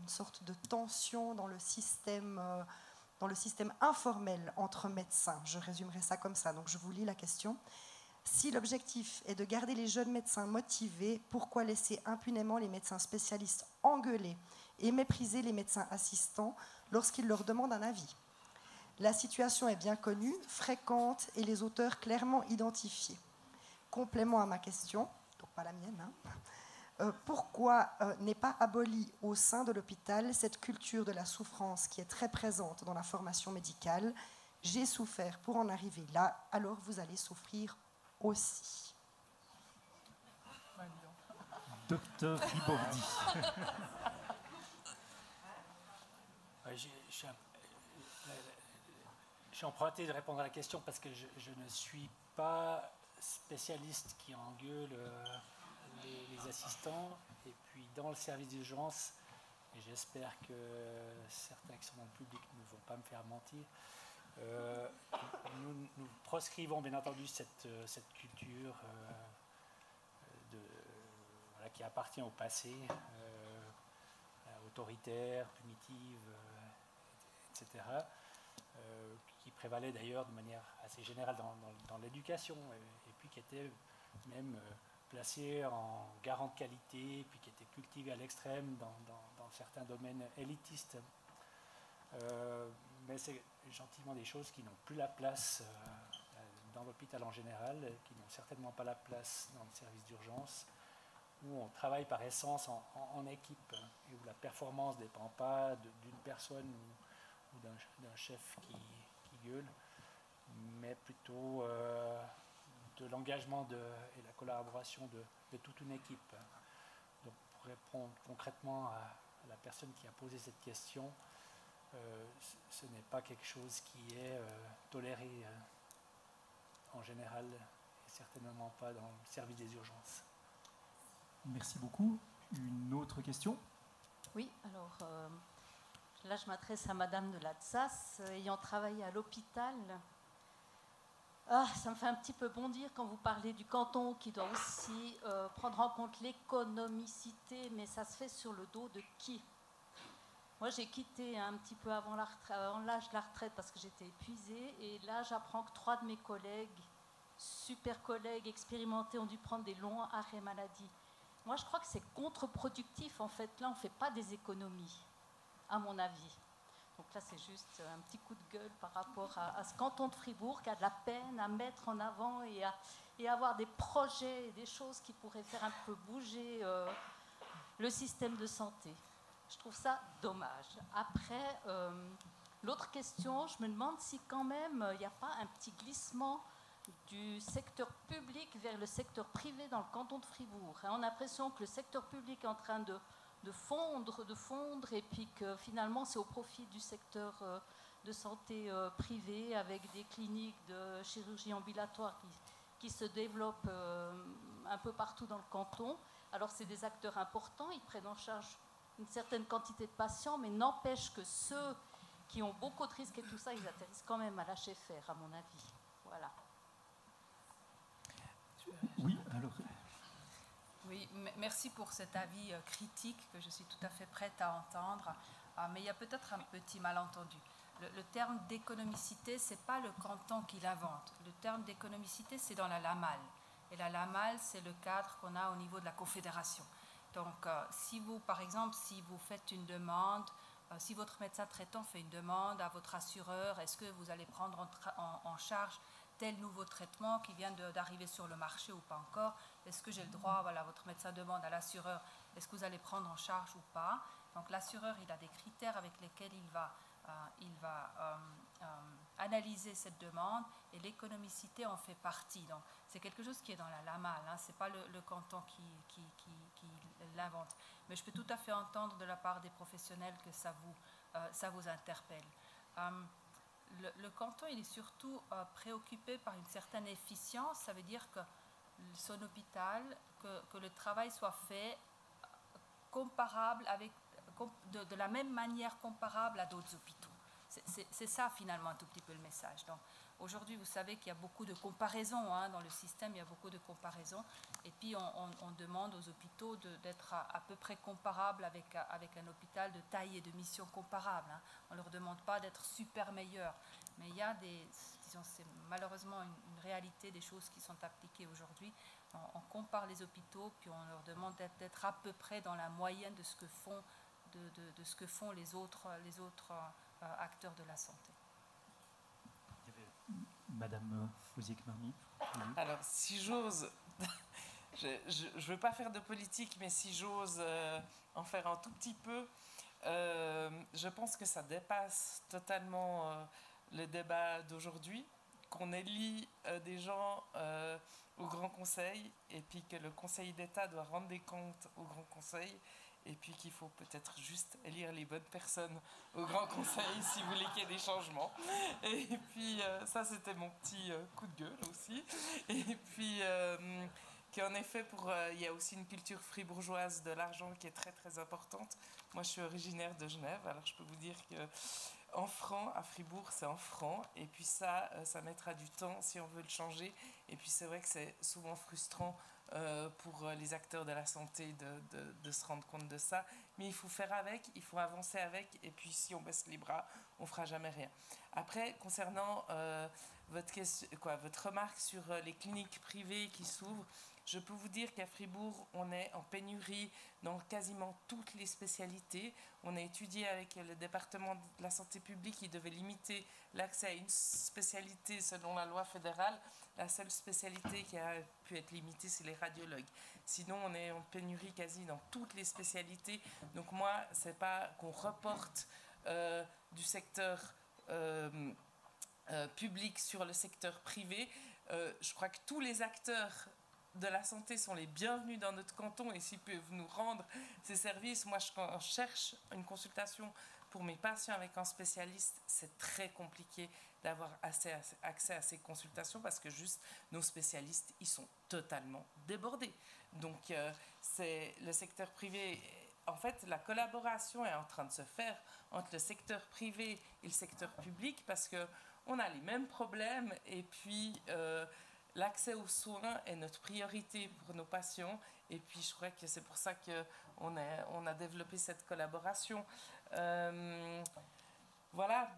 sorte de tension dans le système informel entre médecins? Je résumerai ça comme ça. Donc je vous lis la question. Si l'objectif est de garder les jeunes médecins motivés, pourquoi laisser impunément les médecins spécialistes engueuler et mépriser les médecins assistants lorsqu'ils leur demandent un avis? La situation est bien connue, fréquente et les auteurs clairement identifiés. Complément à ma question, donc pas la mienne, pourquoi n'est pas abolie au sein de l'hôpital cette culture de la souffrance qui est très présente dans la formation médicale? J'ai souffert pour en arriver là, alors vous allez souffrir aussi. Docteur Ribordi. J'ai emprunté de répondre à la question parce que je ne suis pas spécialiste qui engueule les assistants. Et puis dans le service d'urgence, et j'espère que certains qui sont dans le public ne vont pas me faire mentir, nous proscrivons bien entendu cette culture qui appartient au passé, autoritaire, punitive, etc., qui prévalait d'ailleurs de manière assez générale dans l'éducation, et puis qui était même placée en garant de qualité, puis qui était cultivée à l'extrême dans certains domaines élitistes. Mais c'est gentiment des choses qui n'ont plus la place dans l'hôpital en général, qui n'ont certainement pas la place dans le service d'urgence, où on travaille par essence en équipe, et où la performance ne dépend pas d'une personne ou d'un chef qui gueule, mais plutôt de l'engagement et la collaboration de toute une équipe. Donc, pour répondre concrètement à la personne qui a posé cette question, ce n'est pas quelque chose qui est toléré en général, et certainement pas dans le service des urgences. Merci beaucoup. Une autre question? Oui, alors là je m'adresse à Madame de l'Alsace, ayant travaillé à l'hôpital. Ça me fait un petit peu bondir quand vous parlez du canton qui doit aussi prendre en compte l'économicité, mais ça se fait sur le dos de qui? Moi, j'ai quitté un petit peu avant l'âge de la retraite parce que j'étais épuisée. Et là, j'apprends que 3 de mes collègues, super collègues, expérimentés, ont dû prendre des longs arrêts maladie. Moi, je crois que c'est contre-productif, en fait. Là, on ne fait pas des économies, à mon avis. Donc là, c'est juste un petit coup de gueule par rapport à ce canton de Fribourg qui a de la peine à mettre en avant et avoir des projets et des choses qui pourraient faire un peu bouger le système de santé. Je trouve ça dommage. Après, l'autre question, je me demande si quand même il n'y a pas un petit glissement du secteur public vers le secteur privé dans le canton de Fribourg. On a l'impression que le secteur public est en train de fondre, et puis que finalement c'est au profit du secteur de santé privé, avec des cliniques de chirurgie ambulatoire qui se développent un peu partout dans le canton. Alors c'est des acteurs importants, ils prennent en charge une certaine quantité de patients, mais n'empêche que ceux qui ont beaucoup de risques et tout ça, ils atterrissent quand même à l'HFR, à mon avis. Voilà. Oui, alors... Oui, merci pour cet avis critique que je suis tout à fait prête à entendre, mais il y a peut-être un petit malentendu. Le terme d'économicité, ce n'est pas le canton qui l'invente. Le terme d'économicité, c'est dans la LAMAL. Et la LAMAL, c'est le cadre qu'on a au niveau de la Confédération. Donc, si vous, par exemple, si vous faites une demande, si votre médecin traitant fait une demande à votre assureur, est-ce que vous allez prendre en charge tel nouveau traitement qui vient d'arriver sur le marché ou pas encore? Est-ce que j'ai le droit, voilà, votre médecin demande à l'assureur, est-ce que vous allez prendre en charge ou pas? Donc l'assureur, il a des critères avec lesquels il va analyser cette demande, et l'économicité en fait partie. Donc c'est quelque chose qui est dans la LAMAL, hein, ce n'est pas le canton qui l'invente. Mais je peux tout à fait entendre de la part des professionnels que ça vous interpelle. Le canton, il est surtout préoccupé par une certaine efficience. Ça veut dire que son hôpital, que le travail soit fait comparable de la même manière comparable à d'autres hôpitaux. C'est ça finalement un tout petit peu le message. Donc aujourd'hui, vous savez qu'il y a beaucoup de comparaisons, hein, dans le système, il y a beaucoup de comparaisons, et puis on demande aux hôpitaux d'être à peu près comparables avec un hôpital de taille et de mission comparable, hein. On ne leur demande pas d'être super meilleurs, mais il y a c'est malheureusement une réalité des choses qui sont appliquées aujourd'hui. On compare les hôpitaux, puis on leur demande d'être à peu près dans la moyenne de ce que font les autres acteurs de la santé. Madame Fouziek-Marmy. Alors, si j'ose, je ne veux pas faire de politique, mais si j'ose en faire un tout petit peu, je pense que ça dépasse totalement le débat d'aujourd'hui, qu'on élit des gens au Grand Conseil, et puis que le Conseil d'État doit rendre des comptes au Grand Conseil, et puis qu'il faut peut-être juste élire les bonnes personnes au Grand Conseil si vous voulez qu'il y ait des changements. Et puis ça, c'était mon petit coup de gueule aussi. Et puis qu'en effet, il y a aussi une culture fribourgeoise de l'argent qui est très très importante. Moi, je suis originaire de Genève, alors je peux vous dire que en francs, à Fribourg, c'est en francs. Et puis ça mettra du temps si on veut le changer. Et puis c'est vrai que c'est souvent frustrant pour les acteurs de la santé de se rendre compte de ça. Mais il faut faire avec, il faut avancer avec. Et puis si on baisse les bras, on ne fera jamais rien. Après, concernant votre remarque sur les cliniques privées qui s'ouvrent, je peux vous dire qu'à Fribourg, on est en pénurie dans quasiment toutes les spécialités. On a étudié avec le département de la santé publique, qui devait limiter l'accès à une spécialité selon la loi fédérale. La seule spécialité qui a pu être limitée, c'est les radiologues. Sinon, on est en pénurie quasi dans toutes les spécialités. Donc moi, c'est pas qu'on reporte du secteur public sur le secteur privé. Je crois que tous les acteurs de la santé sont les bienvenus dans notre canton, et s'ils peuvent nous rendre ces services. Moi, quand je cherche une consultation pour mes patients avec un spécialiste, c'est très compliqué d'avoir accès à ces consultations, parce que juste nos spécialistes, ils sont totalement débordés. Donc c'est le secteur privé. En fait, la collaboration est en train de se faire entre le secteur privé et le secteur public, parce qu'on a les mêmes problèmes, et puis l'accès aux soins est notre priorité pour nos patients, et puis je crois que c'est pour ça qu'on a développé cette collaboration. Voilà,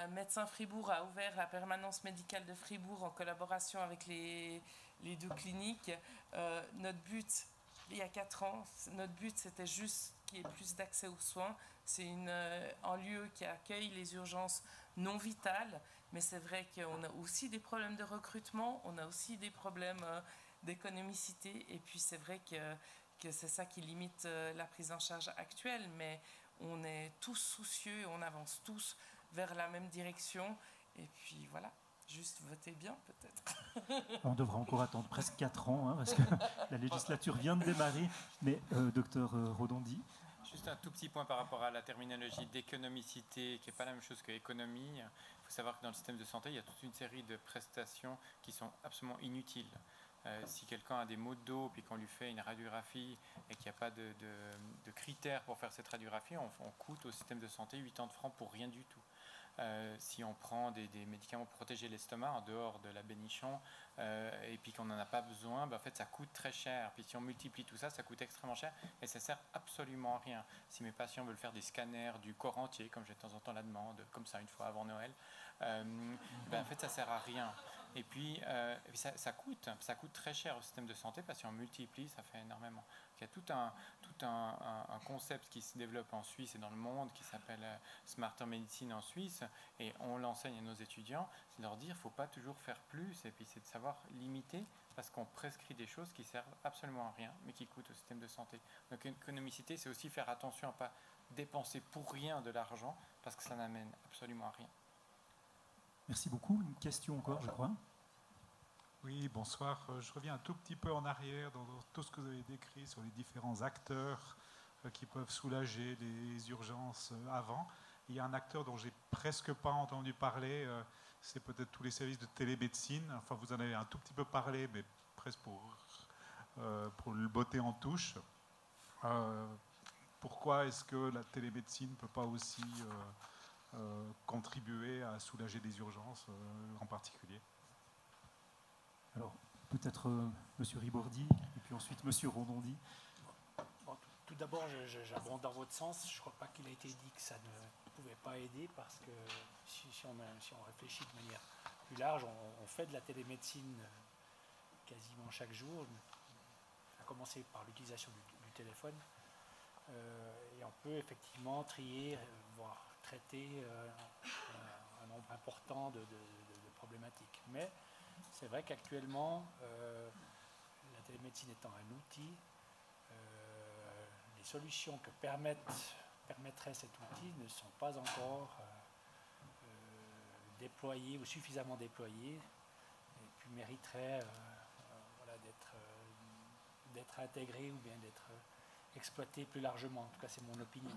Médecins Fribourg a ouvert la permanence médicale de Fribourg en collaboration avec les deux cliniques. Notre but, il y a 4 ans, notre but c'était juste qu'il y ait plus d'accès aux soins. C'est un lieu qui accueille les urgences non vitales, mais c'est vrai qu'on a aussi des problèmes de recrutement, on a aussi des problèmes d'économicité, et puis c'est vrai que c'est ça qui limite la prise en charge actuelle, mais on est tous soucieux et on avance tous vers la même direction. Et puis voilà, juste voter bien, peut-être. On devra encore attendre presque 4 ans, hein, parce que la législature vient de démarrer. Mais docteur Rodondi. Juste un tout petit point par rapport à la terminologie d'économicité, qui n'est pas la même chose que économie. Il faut savoir que dans le système de santé, il y a toute une série de prestations qui sont absolument inutiles. Si quelqu'un a des maux de dos, puis qu'on lui fait une radiographie et qu'il n'y a pas de critères pour faire cette radiographie, on coûte au système de santé 80 francs pour rien du tout. Si on prend des médicaments pour protéger l'estomac en dehors de la bénichon et puis qu'on n'en a pas besoin, en fait ça coûte très cher. Puis si on multiplie tout ça, ça coûte extrêmement cher et ça sert absolument à rien. Si mes patients veulent faire des scanners du corps entier, comme j'ai de temps en temps la demande, comme ça une fois avant Noël, en fait ça sert à rien. Et puis ça coûte très cher au système de santé parce qu'on multiplie, ça fait énormément. Il y a tout un concept qui se développe en Suisse et dans le monde qui s'appelle Smarter Medicine en Suisse et on l'enseigne à nos étudiants, c'est de leur dire qu'il ne faut pas toujours faire plus et puis c'est de savoir limiter parce qu'on prescrit des choses qui servent absolument à rien mais qui coûtent au système de santé. Donc l'économicité, c'est aussi faire attention à ne pas dépenser pour rien de l'argent parce que ça n'amène absolument à rien. Merci beaucoup. Une question encore, je crois. Oui, bonsoir. Je reviens un tout petit peu en arrière dans tout ce que vous avez décrit sur les différents acteurs qui peuvent soulager les urgences avant. Il y a un acteur dont j'ai presque pas entendu parler, c'est peut-être tous les services de télémédecine. Enfin, vous en avez un tout petit peu parlé, mais presque pour le botter en touche. Pourquoi est-ce que la télémédecine ne peut pas aussi contribuer à soulager des urgences en particulier? Alors, peut-être Monsieur Ribordi, et puis ensuite Monsieur Rodondi. Bon, tout d'abord, j'abonde dans votre sens. Je ne crois pas qu'il a été dit que ça ne pouvait pas aider, parce que si on réfléchit de manière plus large, on fait de la télémédecine quasiment chaque jour. À commencer par l'utilisation du téléphone. Et on peut effectivement trier, voire traiter un nombre important de problématiques. Mais c'est vrai qu'actuellement, la télémédecine étant un outil, les solutions que permettrait cet outil ne sont pas encore déployées ou suffisamment déployées et puis mériteraient d'être intégrées ou bien d'être exploitées plus largement. En tout cas, c'est mon opinion.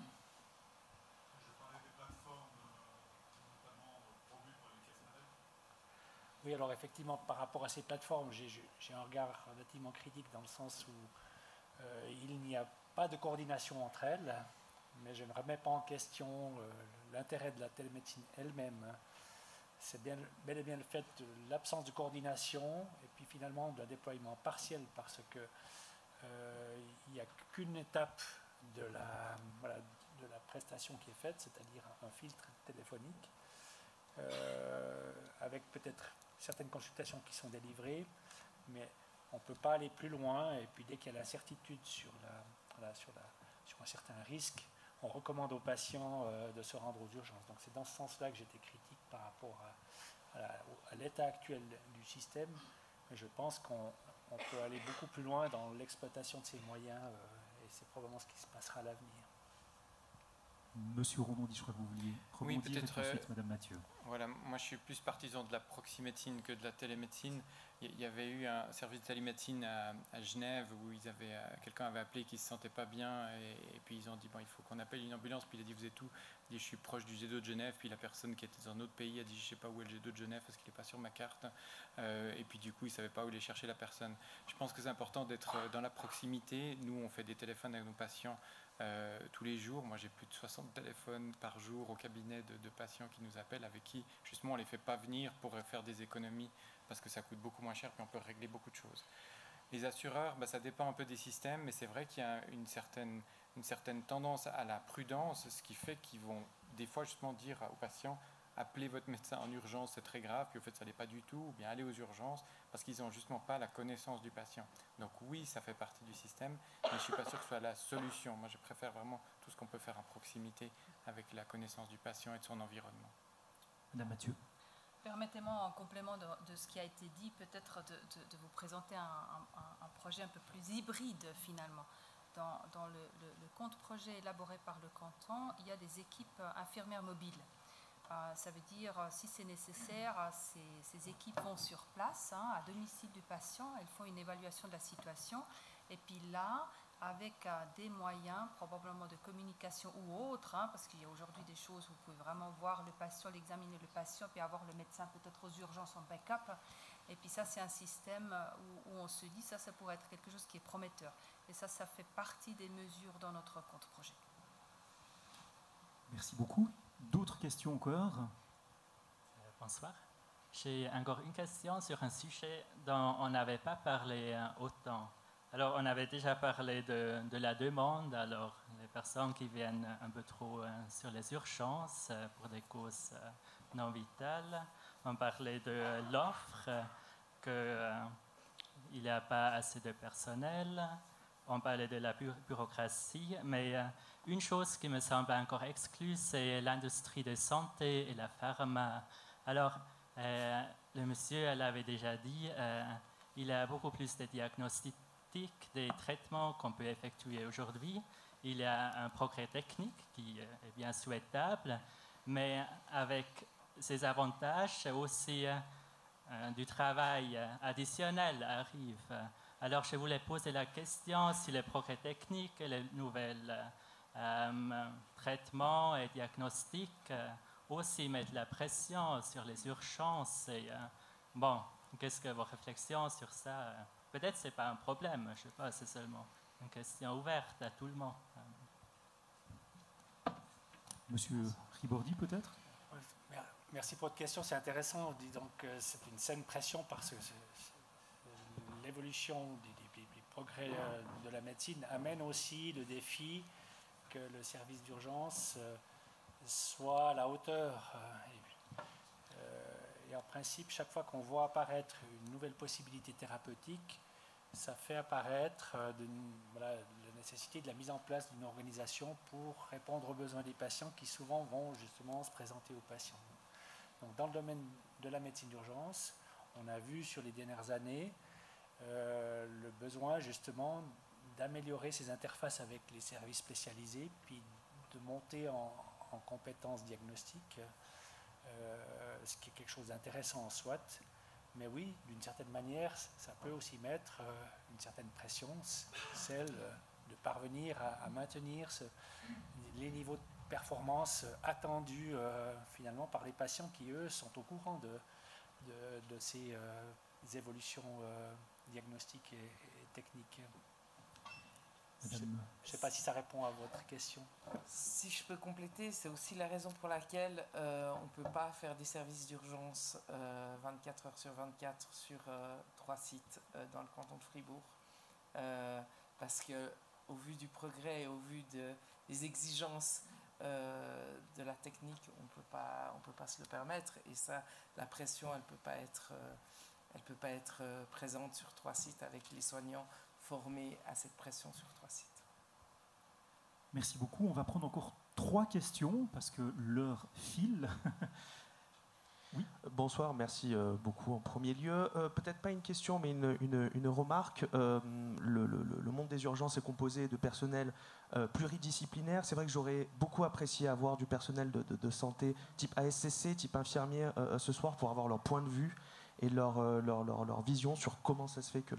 Je parlais des plateformes, notamment promues par les caisses maladie. Oui, alors effectivement, par rapport à ces plateformes, j'ai un regard relativement critique dans le sens où il n'y a pas de coordination entre elles, mais je ne remets pas en question l'intérêt de la télémédecine elle-même. C'est bel et bien le fait de l'absence de coordination et puis finalement d'un déploiement partiel parce que il n'y a qu'une étape de la prestation qui est faite, c'est-à-dire un filtre téléphonique, avec peut-être certaines consultations qui sont délivrées, mais on ne peut pas aller plus loin. Et puis dès qu'il y a l'incertitude sur un certain risque, on recommande aux patients de se rendre aux urgences. Donc c'est dans ce sens-là que j'étais critique par rapport à l'état actuel du système. Mais je pense qu'on peut aller beaucoup plus loin dans l'exploitation de ces moyens et c'est probablement ce qui se passera à l'avenir. Monsieur Rodondi, je crois que vous vouliez rebondir, oui, peut-être, et ensuite Madame Mathieu. Voilà, moi je suis plus partisan de la proximédecine que de la télémédecine. Il y avait eu un service de télémédecine à Genève où quelqu'un avait appelé qui ne se sentait pas bien et puis ils ont dit bon, il faut qu'on appelle une ambulance, puis il a dit vous êtes où? Il dit je suis proche du G2 de Genève, puis la personne qui était dans un autre pays a dit je ne sais pas où est le G2 de Genève parce qu'il n'est pas sur ma carte et puis du coup il ne savait pas où aller chercher la personne. Je pense que c'est important d'être dans la proximité. Nous on fait des téléphones avec nos patients tous les jours. Moi j'ai plus de 60 téléphones par jour au cabinet de patients qui nous appellent, avec qui justement on ne les fait pas venir pour faire des économies parce que ça coûte beaucoup moins cher puis on peut régler beaucoup de choses. Les assureurs, ça dépend un peu des systèmes, mais c'est vrai qu'il y a une certaine tendance à la prudence, ce qui fait qu'ils vont des fois justement dire aux patients appelez votre médecin en urgence, c'est très grave, puis au fait ça l'est pas du tout, ou bien allez aux urgences, parce qu'ils n'ont justement pas la connaissance du patient. Donc oui, ça fait partie du système, mais je ne suis pas sûr que ce soit la solution. Moi je préfère vraiment tout ce qu'on peut faire en proximité avec la connaissance du patient et de son environnement. Madame Mathieu. Permettez-moi, en complément de ce qui a été dit, peut-être de vous présenter un projet un peu plus hybride finalement. Dans le compte projet élaboré par le canton, il y a des équipes infirmières mobiles. Ça veut dire, si c'est nécessaire, ces équipes vont sur place, à domicile du patient, elles font une évaluation de la situation. Et puis là, avec des moyens, probablement de communication ou autres, parce qu'il y a aujourd'hui des choses où vous pouvez vraiment voir le patient, l'examiner le patient, puis avoir le médecin peut-être aux urgences en backup. Et puis ça, c'est un système où on se dit, ça pourrait être quelque chose qui est prometteur. Et ça fait partie des mesures dans notre compte projet. Merci beaucoup. D'autres questions encore? Bonsoir. J'ai encore une question sur un sujet dont on n'avait pas parlé autant. Alors, on avait déjà parlé de la demande, alors les personnes qui viennent un peu trop sur les urgences pour des causes non vitales. On parlait de l'offre, qu'il n'y a pas assez de personnel. On parlait de la bureaucratie, mais une chose qui me semble encore exclue, c'est l'industrie de santé et la pharma. Alors, le monsieur l'avait déjà dit, il y a beaucoup plus de diagnostics, des traitements qu'on peut effectuer aujourd'hui. Il y a un progrès technique qui est bien souhaitable, mais avec ses avantages, aussi du travail additionnel arrive. Alors, je voulais poser la question si les progrès techniques et les nouvelles traitements et diagnostics aussi mettent la pression sur les urgences. Et, bon, qu'est-ce que vos réflexions sur ça? Peut-être que ce n'est pas un problème, je ne sais pas, c'est seulement une question ouverte à tout le monde. Monsieur Ribordi, peut-être? Merci pour votre question, c'est intéressant. On dit donc que c'est une saine pression parce que l'évolution des progrès de la médecine amène aussi le défi que le service d'urgence soit à la hauteur. Et en principe, chaque fois qu'on voit apparaître une nouvelle possibilité thérapeutique, ça fait apparaître la nécessité de la mise en place d'une organisation pour répondre aux besoins des patients qui souvent vont justement se présenter aux patients. Donc, dans le domaine de la médecine d'urgence, on a vu sur les dernières années le besoin justement d'améliorer ces interfaces avec les services spécialisés, puis de monter en compétences diagnostiques, ce qui est quelque chose d'intéressant en soi. Mais oui, d'une certaine manière, ça peut aussi mettre une certaine pression, celle de parvenir à maintenir les niveaux de performance attendus finalement par les patients qui, eux, sont au courant de ces évolutions diagnostiques et techniques. Je ne sais pas si ça répond à votre question. Si je peux compléter, c'est aussi la raison pour laquelle on ne peut pas faire des services d'urgence 24 heures sur 24 sur 3 sites dans le canton de Fribourg. Parce qu'au vu du progrès et au vu des exigences de la technique, on ne peut pas se le permettre. Et ça, la pression, elle ne peut pas être présente sur 3 sites avec les soignants formés à cette pression sur 3 sites. Merci beaucoup. On va prendre encore 3 questions parce que l'heure file. Oui. Bonsoir, merci beaucoup en premier lieu. Peut-être pas une question, mais une remarque. Le monde des urgences est composé de personnel pluridisciplinaire. C'est vrai que j'aurais beaucoup apprécié avoir du personnel de santé type ASCC, type infirmier ce soir pour avoir leur point de vue et leur vision sur comment ça se fait que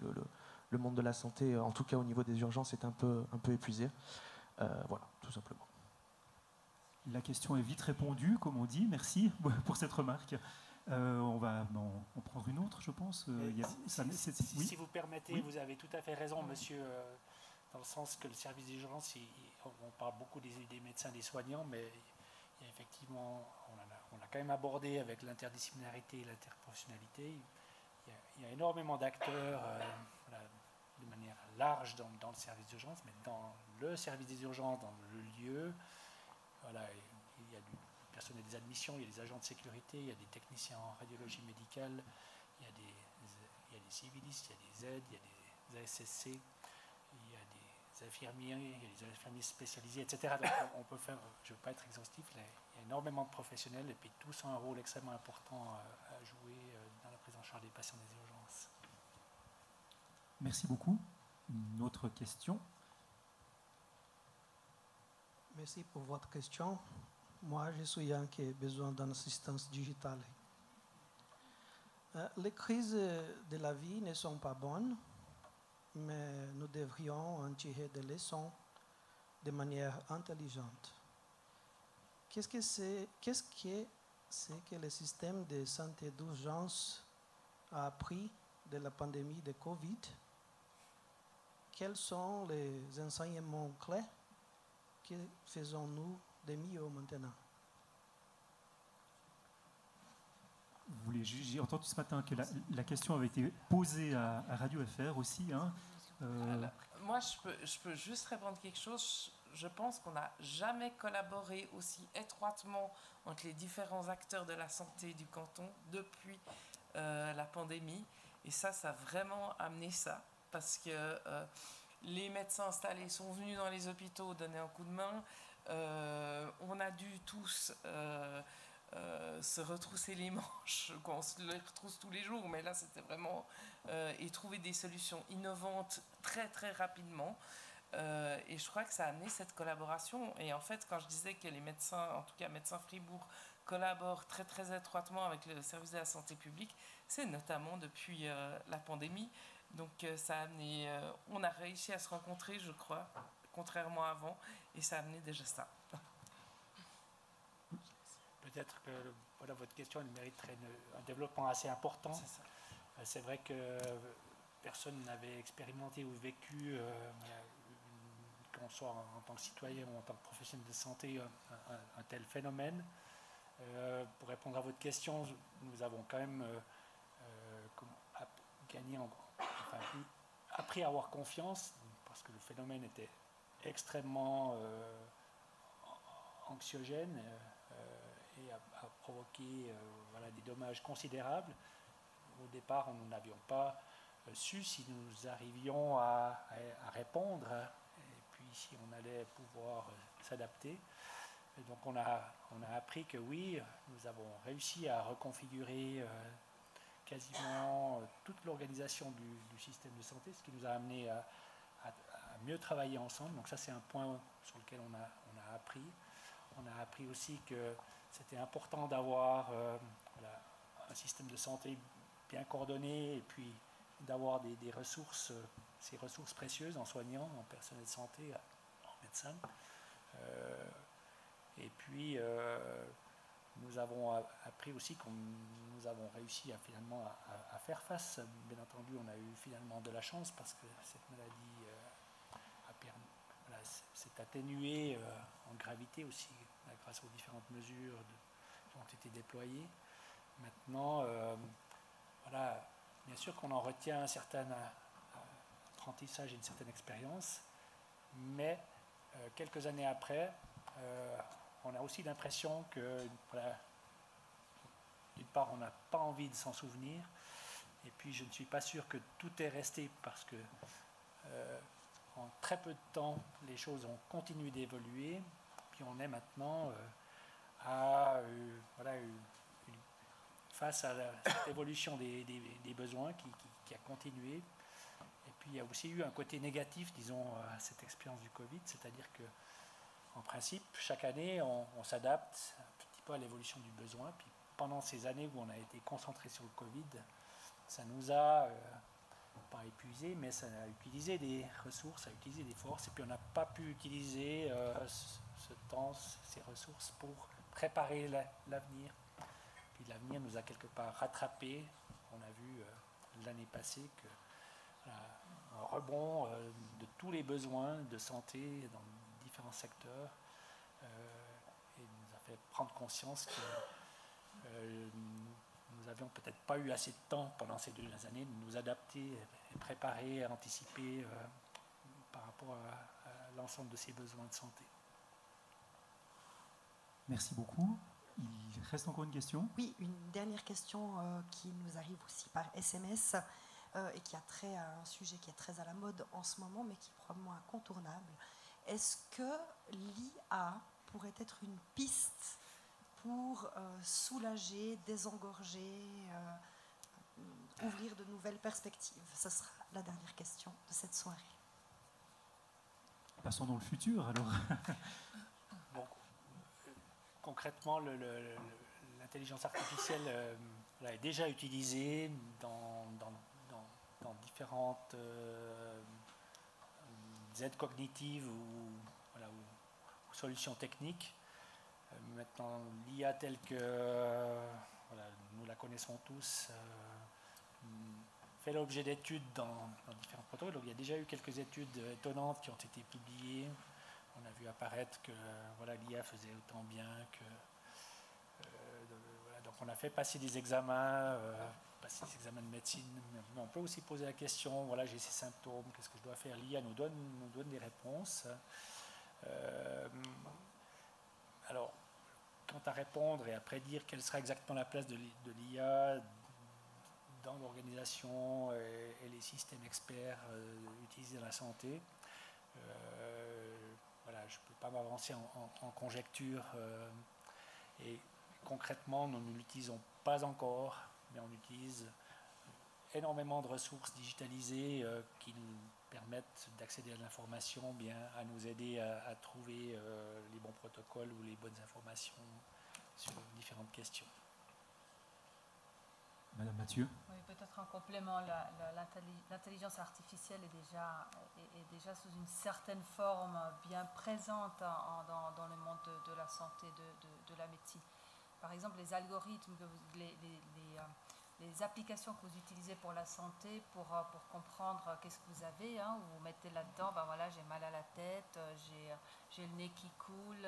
le monde de la santé, en tout cas au niveau des urgences, est un peu épuisé. Voilà, tout simplement. La question est vite répondue, comme on dit. Merci pour cette remarque. On va en prendre une autre, je pense. Si vous permettez, oui. Vous avez tout à fait raison, monsieur, dans le sens que le service d'urgence, on parle beaucoup des médecins, des soignants, mais il y a effectivement, on l'a quand même abordé avec l'interdisciplinarité et l'interprofessionnalité. Il y a énormément d'acteurs de manière large dans le service d'urgence, mais dans le service des urgences, dans le lieu, voilà, il y a du personnel des admissions, il y a des agents de sécurité, il y a des techniciens en radiologie médicale, il y a des civilistes, il y a des aides, il y a des ASSC, il y a des infirmiers, il y a des infirmiers spécialisés, etc. Donc on peut faire, je ne veux pas être exhaustif, il y a énormément de professionnels et puis tous ont un rôle extrêmement important à jouer dans la prise en charge des patients des urgences. Merci beaucoup. Une autre question? Merci pour votre question. Moi, je suis un qui a besoin d'une assistance digitale. Les crises de la vie ne sont pas bonnes, mais nous devrions en tirer des leçons de manière intelligente. Qu'est-ce que c'est que le système de santé d'urgence a appris de la pandémie de Covid? Quels sont les enseignements clés que faisons-nous de mieux maintenant? J'ai entendu ce matin que la question avait été posée à Radio FR aussi. Hein. Moi, je peux juste répondre quelque chose. Je pense qu'on n'a jamais collaboré aussi étroitement entre les différents acteurs de la santé du canton depuis la pandémie. Et ça a vraiment amené ça. Parce que les médecins installés sont venus dans les hôpitaux donner un coup de main. On a dû tous se retrousser les manches, on se les retrousse tous les jours, mais là c'était vraiment et trouver des solutions innovantes très très rapidement. Et je crois que ça a amené cette collaboration. Et en fait, quand je disais que les médecins, en tout cas Médecins Fribourg, collaborent très très étroitement avec le service de la santé publique, c'est notamment depuis la pandémie. Donc ça a amené, on a réussi à se rencontrer, je crois, contrairement à avant, et ça a amené déjà ça. Peut-être que voilà, votre question elle mériterait un développement assez important. C'est vrai que personne n'avait expérimenté ou vécu, qu'on soit en tant que citoyen ou en tant que professionnel de santé, un tel phénomène. Pour répondre à votre question, nous avons quand même gagné, appris à avoir confiance, parce que le phénomène était extrêmement anxiogène et a provoqué des dommages considérables. Au départ, nous n'avions pas su si nous arrivions à répondre et puis si on allait pouvoir s'adapter. Et donc on a appris que oui, nous avons réussi à reconfigurer quasiment toute l'organisation du système de santé, ce qui nous a amené à mieux travailler ensemble. Donc ça, c'est un point sur lequel on a appris. On a appris aussi que c'était important d'avoir un système de santé bien coordonné et puis d'avoir des ressources, ces ressources précieuses en soignants, en personnel de santé, en médecins. Et puis, nous avons appris aussi que nous avons réussi finalement à faire face. Bien entendu, on a eu finalement de la chance parce que cette maladie s'est atténuée en gravité aussi grâce aux différentes mesures qui ont été déployées. Maintenant, bien sûr qu'on en retient un certain apprentissage et une certaine expérience, mais quelques années après, on a aussi l'impression que, d'une part, on n'a pas envie de s'en souvenir, et puis je ne suis pas sûr que tout est resté parce que en très peu de temps, les choses ont continué d'évoluer, puis on est maintenant face à cette évolution des besoins qui a continué. Et puis il y a aussi eu un côté négatif, disons, à cette expérience du Covid, c'est-à-dire que en principe, chaque année, on s'adapte un petit peu à l'évolution du besoin. Puis pendant ces années où on a été concentré sur le Covid, ça nous a pas épuisé, mais ça a utilisé des ressources, ça a utilisé des forces, et puis on n'a pas pu utiliser ce temps, ces ressources pour préparer l'avenir. Puis l'avenir nous a quelque part rattrapés. On a vu l'année passée un rebond de tous les besoins de santé dans différents secteurs et nous a fait prendre conscience que nous n'avions peut-être pas eu assez de temps pendant ces 2 années de nous adapter et préparer, anticiper par rapport à l'ensemble de ces besoins de santé. Merci beaucoup. Il reste encore une question? Oui, une dernière question qui nous arrive aussi par SMS et qui a trait à un sujet qui est très à la mode en ce moment, mais qui est probablement incontournable. Est-ce que l'IA pourrait être une piste pour soulager, désengorger, ouvrir de nouvelles perspectives? Ce sera la dernière question de cette soirée. Passons dans le futur alors. Bon, concrètement, l'intelligence artificielle est déjà utilisée dans différentes aides cognitives ou solutions techniques. Maintenant, l'IA telle que nous la connaissons tous fait l'objet d'études dans différents protocoles. Donc, il y a déjà eu quelques études étonnantes qui ont été publiées. On a vu apparaître que l'IA faisait autant bien que... donc on a fait passer des examens, de médecine, mais on peut aussi poser la question, voilà, j'ai ces symptômes, qu'est-ce que je dois faire? L'IA nous donne des réponses. Alors, quant à répondre et à prédire quelle sera exactement la place de l'IA dans l'organisation et les systèmes experts utilisés dans la santé, je ne peux pas m'avancer en conjecture. Et concrètement, nous ne l'utilisons pas encore, mais on utilise énormément de ressources digitalisées qui nous permettent d'accéder à l'information, à nous aider à trouver les bons protocoles ou les bonnes informations sur différentes questions. Madame Mathieu. Oui, peut-être en complément, l'intelligence artificielle est déjà sous une certaine forme bien présente dans le monde de la santé, de la médecine. Par exemple, les algorithmes, les applications que vous utilisez pour la santé, pour comprendre qu'est-ce que vous avez, vous mettez là-dedans, j'ai mal à la tête, j'ai le nez qui coule,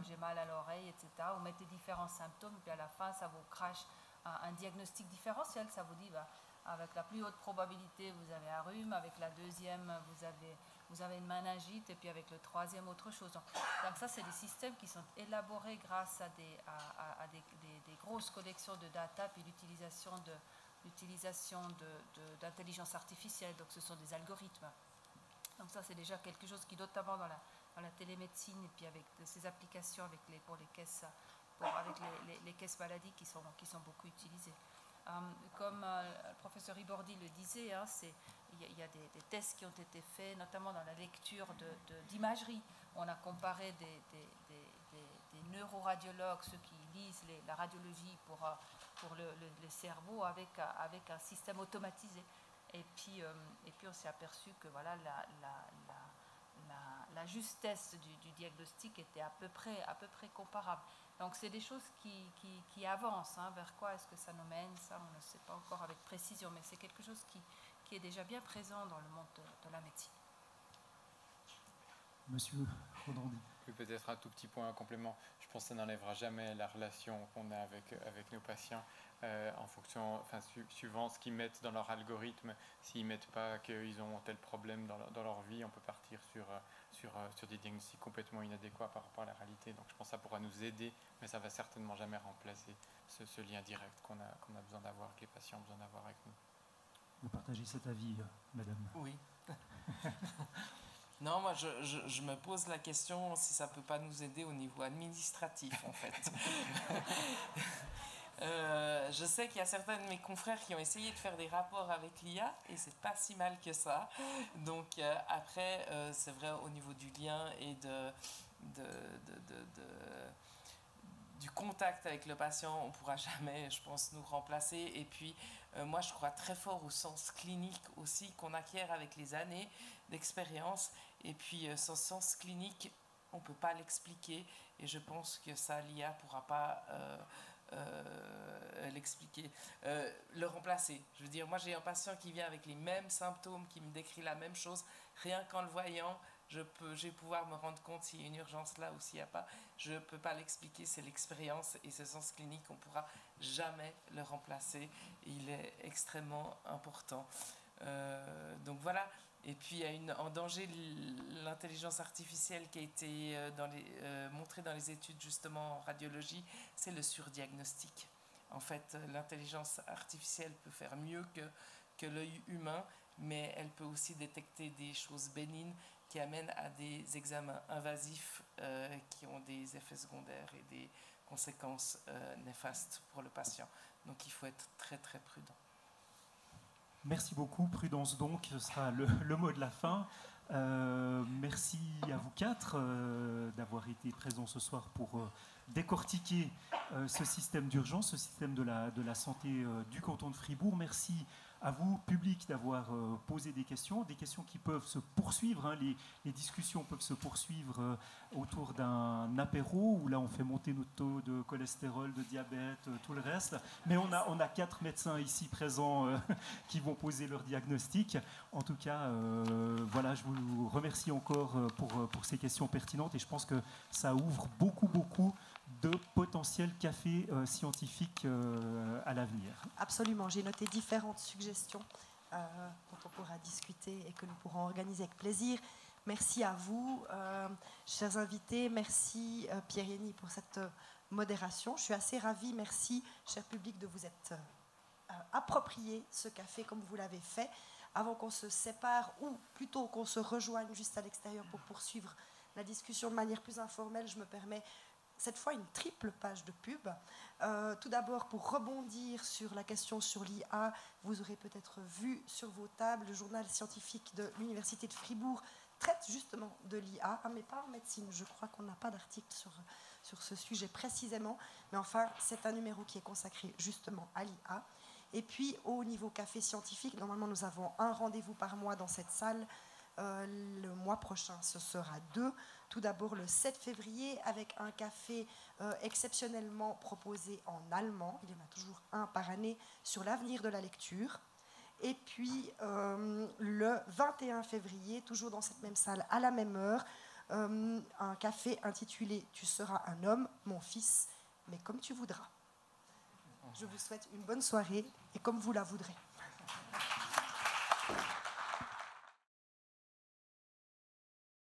j'ai mal à l'oreille, etc. Vous mettez différents symptômes, puis à la fin, ça vous crache un diagnostic différentiel. Ça vous dit, avec la plus haute probabilité, vous avez un rhume, avec la deuxième, vous avez une méningite, et puis avec le troisième, autre chose. Donc ça, c'est des systèmes qui sont élaborés grâce à des grosses collections de data, puis l'utilisation d'intelligence artificielle. Donc ce sont des algorithmes. Donc ça, c'est déjà quelque chose qui, notamment dans la télémédecine, et puis avec ces applications pour les caisses, avec les caisses maladies qui sont beaucoup utilisées. Comme le professeur Ibordi le disait, il y a des tests qui ont été faits, notamment dans la lecture d'imagerie. On a comparé des neuroradiologues, ceux qui lisent la radiologie pour le cerveau, avec un système automatisé. Et puis on s'est aperçu que la justesse du diagnostic était à peu près comparable. Donc c'est des choses qui avancent. Vers quoi est-ce que ça nous mène? Ça, on ne sait pas encore avec précision, mais c'est quelque chose qui est déjà bien présent dans le monde de la médecine. Monsieur Rodandi. Oui, peut-être un tout petit point, un complément. Je pense que ça n'enlèvera jamais la relation qu'on a avec nos patients en fonction, suivant ce qu'ils mettent dans leur algorithme. S'ils ne mettent pas qu'ils ont tel problème dans leur vie, on peut partir sur des diagnostics complètement inadéquats par rapport à la réalité. Donc je pense que ça pourra nous aider, mais ça ne va certainement jamais remplacer ce lien direct qu'on a besoin d'avoir, que les patients ont besoin d'avoir avec nous. Vous partagez cet avis, madame? Oui. Non, moi, je me pose la question si ça ne peut pas nous aider au niveau administratif, en fait. Je sais qu'il y a certains de mes confrères qui ont essayé de faire des rapports avec l'IA et c'est pas si mal que ça. Donc après, c'est vrai, au niveau du lien et du contact avec le patient, on ne pourra jamais, je pense, nous remplacer. Et puis, moi, je crois très fort au sens clinique aussi qu'on acquiert avec les années d'expérience. Et puis, ce sens clinique, on ne peut pas l'expliquer. Et je pense que ça, l'IA ne pourra pas l'expliquer, le remplacer. Je veux dire, moi, j'ai un patient qui vient avec les mêmes symptômes, qui me décrit la même chose. Rien qu'en le voyant, je vais pouvoir me rendre compte s'il y a une urgence là ou s'il n'y a pas. Je ne peux pas l'expliquer, c'est l'expérience et ce sens clinique, on ne pourra jamais le remplacer. Il est extrêmement important. Donc voilà. Et puis il y a en danger l'intelligence artificielle qui a été montrée dans les études justement en radiologie, c'est le surdiagnostic. En fait, l'intelligence artificielle peut faire mieux que l'œil humain, mais elle peut aussi détecter des choses bénignes qui amènent à des examens invasifs qui ont des effets secondaires et des conséquences néfastes pour le patient. Donc il faut être très très prudent. Merci beaucoup. Prudence donc, ce sera le mot de la fin. Merci à vous quatre d'avoir été présents ce soir pour décortiquer ce système d'urgence, ce système de la santé du canton de Fribourg. Merci à vous, public, d'avoir posé des questions qui peuvent se poursuivre. Hein. Les discussions peuvent se poursuivre autour d'un apéro, où là on fait monter notre taux de cholestérol, de diabète, tout le reste. Mais on a 4 médecins ici présents qui vont poser leur diagnostic. En tout cas, voilà, je vous remercie encore pour ces questions pertinentes, et je pense que ça ouvre beaucoup de potentiels cafés scientifiques à l'avenir. Absolument, j'ai noté différentes suggestions dont on pourra discuter et que nous pourrons organiser avec plaisir. Merci à vous, chers invités. Merci Pierre-Yenny pour cette modération. Je suis assez ravie. Merci, cher public, de vous être approprié ce café comme vous l'avez fait. Avant qu'on se sépare, ou plutôt qu'on se rejoigne juste à l'extérieur pour poursuivre la discussion de manière plus informelle, je me permets cette fois une triple page de pub. Tout d'abord, pour rebondir sur la question sur l'IA, vous aurez peut-être vu sur vos tables, le journal scientifique de l'Université de Fribourg traite justement de l'IA, mais pas en médecine. Je crois qu'on n'a pas d'article sur ce sujet précisément, mais enfin, c'est un numéro qui est consacré justement à l'IA. Et puis, au niveau café scientifique, normalement, nous avons un rendez-vous par mois dans cette salle. Le mois prochain, ce sera 2. Tout d'abord le 7 février avec un café exceptionnellement proposé en allemand. Il y en a toujours un par année sur l'avenir de la lecture. Et puis le 21 février, toujours dans cette même salle, à la même heure, un café intitulé « Tu seras un homme, mon fils, mais comme tu voudras ». Je vous souhaite une bonne soirée et comme vous la voudrez.